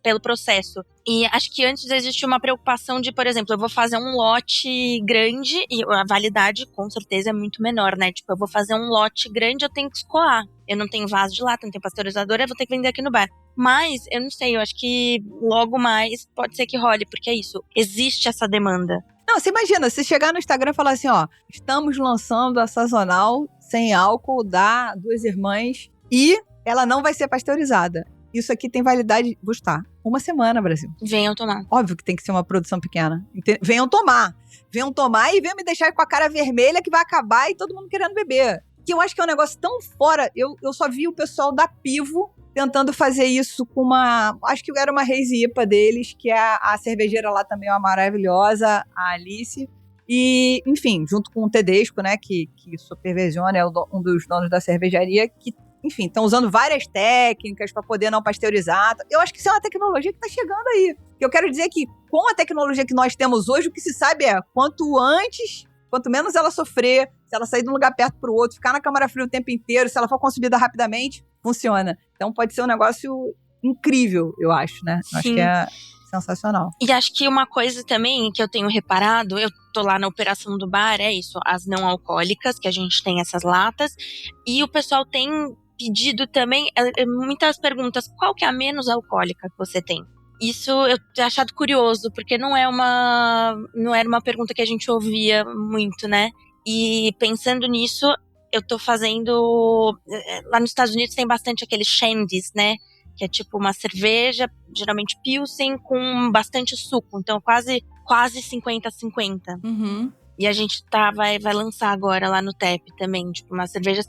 [SPEAKER 2] pelo processo. E acho que antes existia uma preocupação de, por exemplo, eu vou fazer um lote grande e a validade, com certeza, é muito menor, né? Tipo, eu vou fazer um lote grande, eu tenho que escoar. Eu não tenho vaso de lata, não tenho pasteurizadora, eu vou ter que vender aqui no bar. Mas, eu não sei, eu acho que logo mais pode ser que role, porque é isso, existe essa demanda.
[SPEAKER 1] Não, você imagina, se chegar no Instagram e falar assim, ó, estamos lançando a sazonal sem álcool da Duas Irmãs e ela não vai ser pasteurizada. Isso aqui tem validade, Gustavo, 1 semana, Brasil.
[SPEAKER 2] Venham tomar.
[SPEAKER 1] Óbvio que tem que ser uma produção pequena. Venham tomar e venham me deixar com a cara vermelha que vai acabar e todo mundo querendo beber. Que eu acho que é um negócio tão fora. Eu só vi o pessoal da Pivo tentando fazer isso com acho que era uma Hazy IPA deles, que é a cervejeira lá também, uma maravilhosa, a Alice. E, enfim, junto com o Tedesco, né, que supervisiona, é um dos donos da cervejaria, que, enfim, estão usando várias técnicas para poder não pasteurizar. Eu acho que isso é uma tecnologia que está chegando aí. Eu quero dizer que, com a tecnologia que nós temos hoje, o que se sabe é, quanto menos ela sofrer, se ela sair de um lugar perto para o outro, ficar na câmara fria o tempo inteiro, se ela for consumida rapidamente, funciona. Então pode ser um negócio incrível, eu acho, né?
[SPEAKER 2] Sim.
[SPEAKER 1] Acho que é sensacional.
[SPEAKER 2] E acho que uma coisa também que eu tenho reparado, eu tô lá na operação do bar, é isso, as não alcoólicas, que a gente tem essas latas, e o pessoal tem pedido também muitas perguntas, qual que é a menos alcoólica que você tem? Isso eu tenho achado curioso, porque não era uma pergunta que a gente ouvia muito, né? E pensando nisso, eu tô fazendo... Lá nos Estados Unidos tem bastante aqueles shandies, né? Que é tipo uma cerveja, geralmente pilsen, com bastante suco. Então quase 50-50.
[SPEAKER 1] Uhum.
[SPEAKER 2] E a gente vai lançar agora lá no TEP também, tipo, umas cervejas,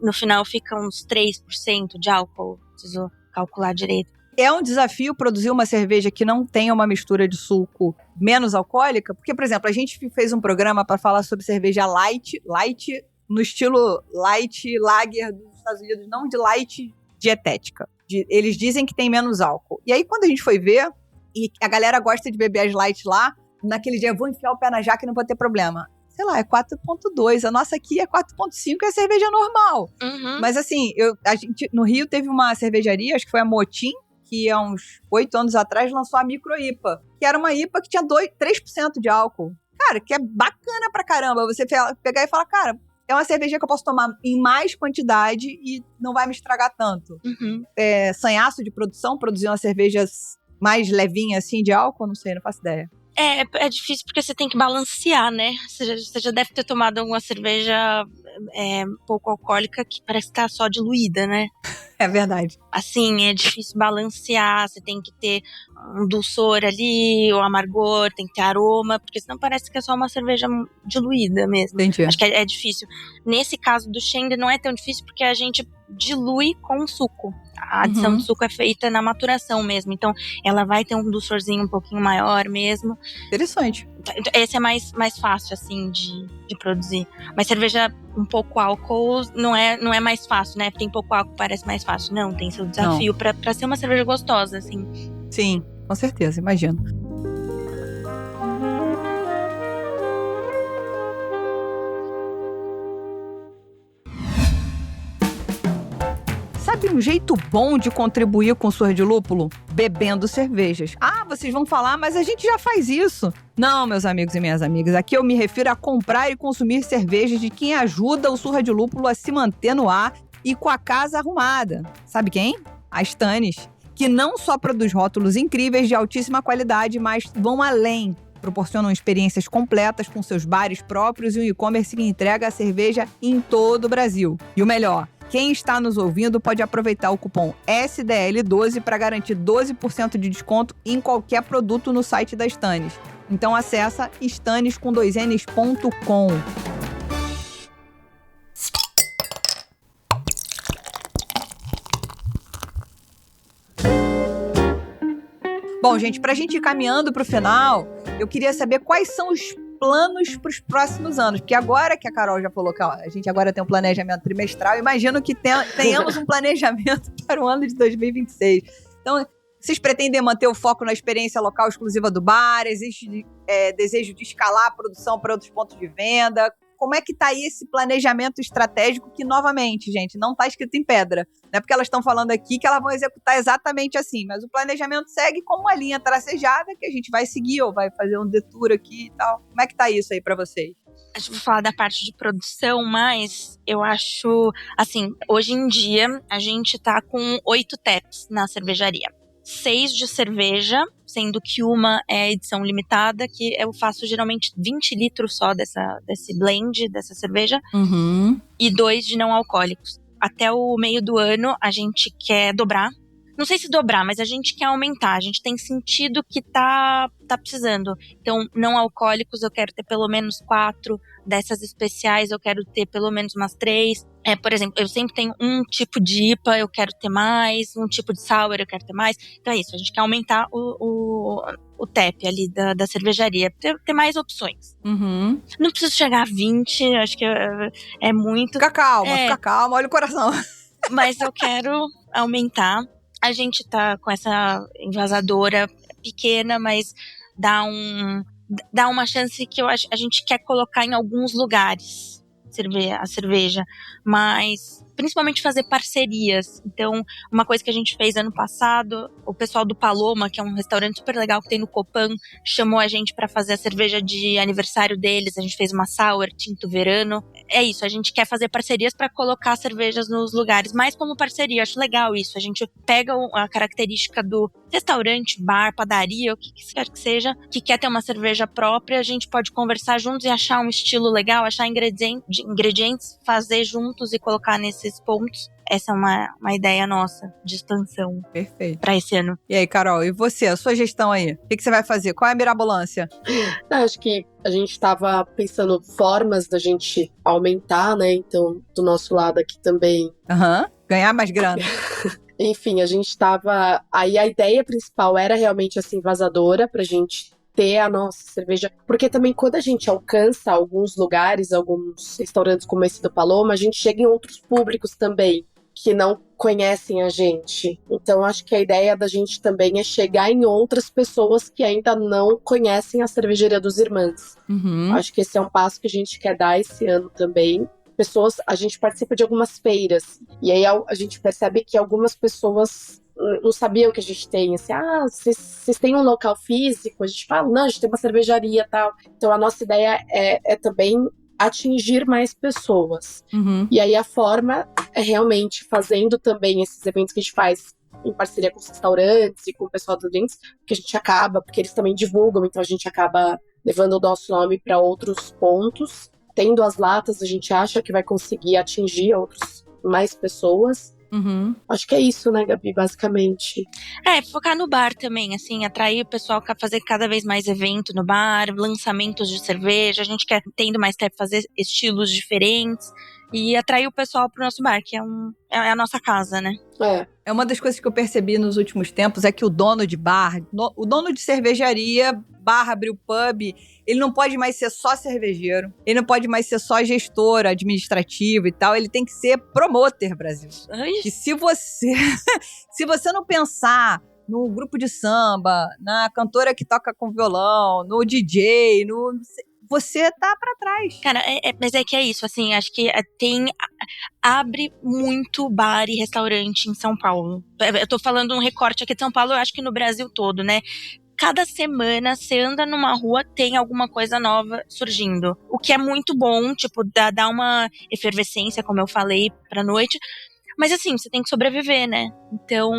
[SPEAKER 2] no final fica uns 3% de álcool, preciso calcular direito.
[SPEAKER 1] É um desafio produzir uma cerveja que não tenha uma mistura de suco menos alcoólica, porque, por exemplo, a gente fez um programa para falar sobre cerveja light no estilo light lager dos Estados Unidos, não de light dietética. Eles dizem que tem menos álcool. E aí, quando a gente foi ver, e a galera gosta de beber as light lá, naquele dia, eu vou enfiar o pé na jaca e não vou ter problema. sei lá, é 4,2. A nossa aqui é 4,5, é cerveja normal. Mas assim, a gente no Rio teve uma cervejaria, acho que foi a Motim, que há uns 8 anos atrás lançou a Micro IPA, que era uma IPA que tinha 3% de álcool. Cara, que é bacana pra caramba. Você pegar e falar, cara, é uma cerveja que eu posso tomar em mais quantidade e não vai me estragar tanto. Sanhaço de produção, produzir uma cerveja mais levinha assim de álcool, não sei, não faço ideia.
[SPEAKER 2] É difícil porque você tem que balancear, né? Você já deve ter tomado alguma cerveja pouco alcoólica que parece que tá só diluída, né?
[SPEAKER 1] É verdade.
[SPEAKER 2] Assim, é difícil balancear, você tem que ter um dulçor ali, o amargor, tem que ter aroma, porque senão parece que é só uma cerveja diluída mesmo.
[SPEAKER 1] Entendi.
[SPEAKER 2] Acho que é difícil. Nesse caso do Shender não é tão difícil porque a gente dilui com o suco. A adição de suco é feita na maturação mesmo, então ela vai ter um dulçorzinho um pouquinho maior mesmo.
[SPEAKER 1] Interessante.
[SPEAKER 2] Esse é mais fácil, assim, de produzir. Mas cerveja um pouco álcool não é mais fácil, né? Tem pouco álcool, parece mais fácil. Não, tem seu desafio pra ser uma cerveja gostosa, assim.
[SPEAKER 1] Sim, com certeza, imagino. Sabe um jeito bom de contribuir com o Surra de Lúpulo? Bebendo cervejas. Ah, vocês vão falar, mas a gente já faz isso. Não, meus amigos e minhas amigas, aqui eu me refiro a comprar e consumir cervejas de quem ajuda o Surra de Lúpulo a se manter no ar e com a casa arrumada. Sabe quem? A Stannis, que não só produz rótulos incríveis de altíssima qualidade, mas vão além. Proporcionam experiências completas com seus bares próprios e um e-commerce que entrega a cerveja em todo o Brasil. E o melhor, quem está nos ouvindo pode aproveitar o cupom SDL12 para garantir 12% de desconto em qualquer produto no site da Stannis. Então acessa stannis.com. Bom, gente, para a gente ir caminhando para o final, eu queria saber quais são os planos para os próximos anos. Porque agora que a Carol já falou que a gente agora tem um planejamento trimestral, imagino que tenhamos um planejamento para o ano de 2026. Então, vocês pretendem manter o foco na experiência local exclusiva do bar? Existe desejo de escalar a produção para outros pontos de venda? Como é que tá aí esse planejamento estratégico que, novamente, gente, não tá escrito em pedra? Não é porque elas estão falando aqui que elas vão executar exatamente assim, mas o planejamento segue como uma linha tracejada que a gente vai seguir ou vai fazer um detour aqui e tal. Como é que tá isso aí pra vocês?
[SPEAKER 2] A gente vai falar da parte de produção, mas eu acho, assim, hoje em dia a gente tá com 8 taps na cervejaria. 6 de cerveja, sendo que uma é edição limitada, que eu faço geralmente 20 litros só desse blend, dessa cerveja, e 2 de não alcoólicos. Até o meio do ano a gente quer dobrar. Não sei se dobrar, mas a gente quer aumentar. A gente tem sentido que tá precisando. Então, não alcoólicos eu quero ter pelo menos 4. Dessas especiais eu quero ter pelo menos umas 3. Por exemplo, eu sempre tenho um tipo de IPA, eu quero ter mais. Um tipo de sour, eu quero ter mais. Então é isso, a gente quer aumentar o tap ali da cervejaria. Ter mais opções. Não preciso chegar a 20, acho que é muito.
[SPEAKER 1] Fica calma, olha o coração.
[SPEAKER 2] Mas eu quero aumentar. A gente tá com essa envasadora pequena, mas dá uma chance que a gente quer colocar em alguns lugares a cerveja, mas principalmente fazer parcerias. Então, uma coisa que a gente fez ano passado, o pessoal do Paloma, que é um restaurante super legal que tem no Copan, chamou a gente para fazer a cerveja de aniversário deles. A gente fez uma sour, tinto verano. É isso, a gente quer fazer parcerias para colocar cervejas nos lugares, mais como parceria. Acho legal isso. A gente pega a característica do restaurante, bar, padaria, o que quer que seja, que quer ter uma cerveja própria, a gente pode conversar juntos e achar um estilo legal, achar ingredientes, fazer juntos e colocar nesses pontos. Essa é uma ideia nossa de expansão.
[SPEAKER 1] Perfeito.
[SPEAKER 2] Para esse ano.
[SPEAKER 1] E aí, Carol, e você, a sua gestão aí? O que você vai fazer? Qual é a mirabolância?
[SPEAKER 3] Acho que a gente estava pensando formas da gente aumentar, né? Então, do nosso lado aqui também.
[SPEAKER 1] Ganhar mais grana.
[SPEAKER 3] Enfim, a gente estava... Aí a ideia principal era realmente essa envasadora pra gente ter a nossa cerveja, porque também quando a gente alcança alguns lugares, alguns restaurantes como esse do Paloma, a gente chega em outros públicos também. que não conhecem a gente. Então, acho que a ideia da gente também é chegar em outras pessoas que ainda não conhecem a Cervejaria dos Irmãos. Acho que esse é um passo que a gente quer dar esse ano também. A gente participa de algumas feiras, e aí a gente percebe que algumas pessoas não sabiam que a gente tem, assim, vocês têm um local físico? A gente fala, não, a gente tem uma cervejaria e tal. Então a nossa ideia é também atingir mais pessoas. E aí a forma é realmente fazendo também esses eventos que a gente faz em parceria com os restaurantes e com o pessoal dos drinks, que a gente acaba, porque eles também divulgam, então a gente acaba levando o nosso nome para outros pontos. Tendo as latas, a gente acha que vai conseguir atingir mais pessoas. Acho que é isso, né, Gabi, basicamente.
[SPEAKER 2] Focar no bar também, assim, atrair o pessoal a fazer cada vez mais evento no bar, lançamentos de cerveja, a gente quer, tendo mais tempo, fazer estilos diferentes e atrair o pessoal pro nosso bar, que é a nossa casa, né?
[SPEAKER 1] É uma das coisas que eu percebi nos últimos tempos é que o dono de bar, o dono de cervejaria, abriu pub, ele não pode mais ser só cervejeiro, ele não pode mais ser só gestor administrativo e tal, ele tem que ser promoter, Brasil. E se você não pensar no grupo de samba, na cantora que toca com violão, no DJ, você tá pra trás.
[SPEAKER 2] Cara, mas é que é isso, assim, acho que abre muito bar e restaurante em São Paulo. Eu tô falando um recorte aqui de São Paulo, eu acho que no Brasil todo, né? Cada semana, você anda numa rua, tem alguma coisa nova surgindo. O que é muito bom, tipo, dá uma efervescência, como eu falei, pra noite. Mas assim, você tem que sobreviver, né? Então,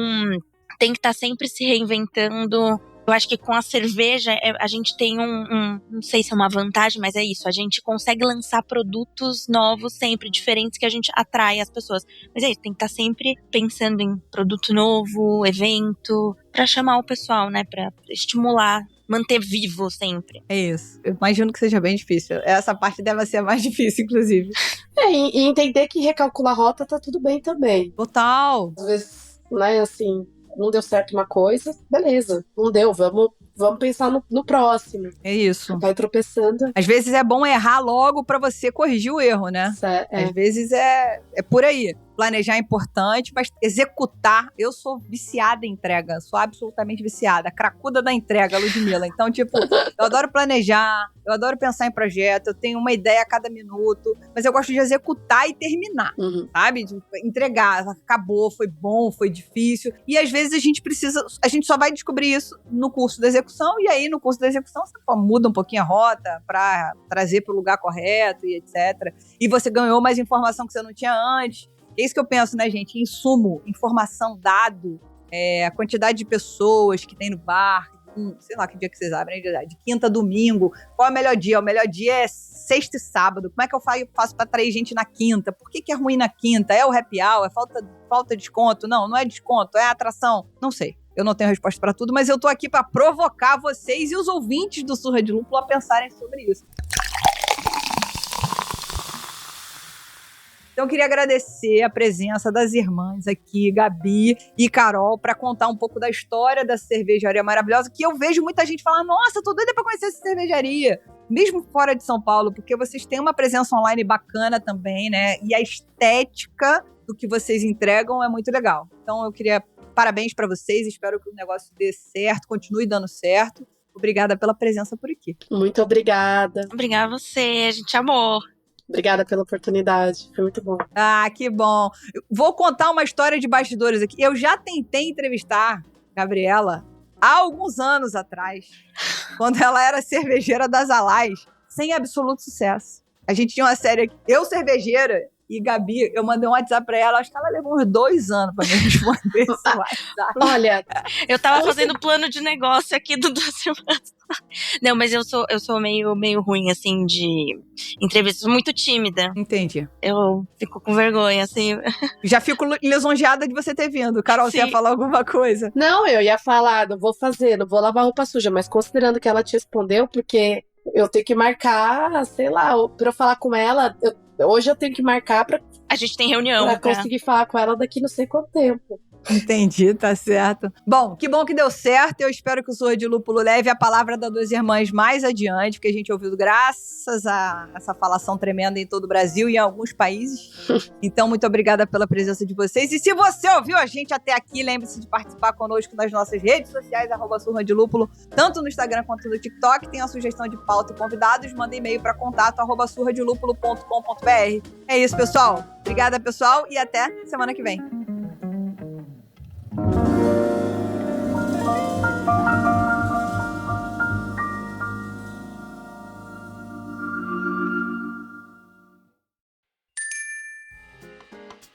[SPEAKER 2] tem que estar sempre se reinventando. Eu acho que com a cerveja, a gente tem não sei se é uma vantagem, mas é isso. A gente consegue lançar produtos novos sempre, diferentes, que a gente atrai as pessoas. Mas é isso, tem que estar sempre pensando em produto novo, evento, pra chamar o pessoal, né? Pra estimular, manter vivo sempre.
[SPEAKER 1] É isso. Eu imagino que seja bem difícil. Essa parte deve ser a mais difícil, inclusive.
[SPEAKER 3] E entender que recalcular a rota tá tudo bem também.
[SPEAKER 1] Total.
[SPEAKER 3] Às vezes, né, assim, não deu certo uma coisa, beleza, não deu, vamos pensar no próximo.
[SPEAKER 1] É isso.
[SPEAKER 3] Vai tropeçando.
[SPEAKER 1] Às vezes é bom errar logo pra você corrigir o erro, né? Às vezes é por aí. Planejar é importante, mas executar, eu sou viciada em entrega, sou absolutamente viciada, cracuda da entrega, Ludmilla. Então, tipo, eu adoro planejar, eu adoro pensar em projeto, eu tenho uma ideia a cada minuto, mas eu gosto de executar e terminar, sabe? De entregar, acabou, foi bom, foi difícil. E às vezes a gente só vai descobrir isso no curso da execução, e aí no curso da execução você muda um pouquinho a rota pra trazer pro lugar correto e etc. E você ganhou mais informação que você não tinha antes. É isso que eu penso, né, gente? Insumo, informação, dado, a quantidade de pessoas que tem no bar, sei lá que dia que vocês abrem, de quinta a domingo. Qual é o melhor dia? O melhor dia é sexta e sábado. Como é que eu faço pra atrair gente na quinta? Por que é ruim na quinta? É o happy hour? É falta de desconto? Não é desconto, é atração? Não sei. Eu não tenho resposta pra tudo, mas eu tô aqui pra provocar vocês e os ouvintes do Surra de Lúpulo a pensarem sobre isso. Então, eu queria agradecer a presença das irmãs aqui, Gabi e Carol, para contar um pouco da história dessa cervejaria maravilhosa, que eu vejo muita gente falar, nossa, tô doida pra conhecer essa cervejaria, mesmo fora de São Paulo, porque vocês têm uma presença online bacana também, né? E a estética do que vocês entregam é muito legal. Então, eu queria parabéns para vocês, espero que o negócio dê certo, continue dando certo. Obrigada pela presença por aqui.
[SPEAKER 3] Muito obrigada.
[SPEAKER 2] Obrigada a você, a gente amou.
[SPEAKER 3] Obrigada pela oportunidade, foi muito bom.
[SPEAKER 1] Ah, que bom. Vou contar uma história de bastidores aqui. Eu já tentei entrevistar Gabriela há alguns anos atrás, quando ela era cervejeira das Alais, sem absoluto sucesso. A gente tinha uma série aqui, eu cervejeira e Gabi, eu mandei um WhatsApp pra ela, acho que ela levou uns 2 anos pra me responder esse WhatsApp.
[SPEAKER 3] Olha,
[SPEAKER 2] eu tava fazendo plano de negócio aqui do 2 semanas. Não, mas eu sou meio ruim, assim, de entrevistas, muito tímida.
[SPEAKER 1] Entendi.
[SPEAKER 2] Eu fico com vergonha, assim.
[SPEAKER 1] Já fico lisonjeada de você ter vindo. Carol, você ia falar alguma coisa?
[SPEAKER 3] Não, eu ia falar, não vou lavar roupa suja, mas considerando que ela te respondeu, porque eu tenho que marcar, sei lá, pra eu falar com ela, hoje eu tenho que marcar pra...
[SPEAKER 2] A gente tem reunião.
[SPEAKER 3] Pra conseguir falar com ela daqui não sei quanto tempo.
[SPEAKER 1] Entendi, tá certo. Bom que deu certo. Eu espero que o Surra de Lúpulo leve a palavra das duas irmãs mais adiante, porque a gente ouviu graças a essa falação tremenda em todo o Brasil e em alguns países. Então, muito obrigada pela presença de vocês. E se você ouviu a gente até aqui, lembre-se de participar conosco nas nossas redes sociais, @Surra de Lúpulo, tanto no Instagram quanto no TikTok. Tem a sugestão de pauta e convidados, manda e-mail para contato @surradelupulo.com.br. É isso, pessoal. Obrigada, pessoal, e até semana que vem.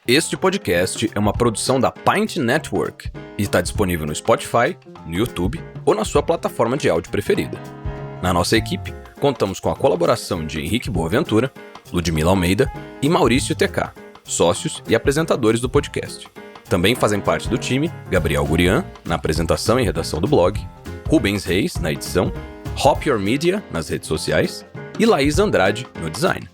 [SPEAKER 4] Este podcast é uma produção da Pint Network e está disponível no Spotify, no YouTube ou na sua plataforma de áudio preferida. Na nossa equipe, contamos com a colaboração de Henrique Boaventura, Ludmila Almeida e Maurício TK, sócios e apresentadores do podcast. Também fazem parte do time Gabriel Gurian, na apresentação e redação do blog, Rubens Reis, na edição, Hop Your Media, nas redes sociais, e Laís Andrade, no design.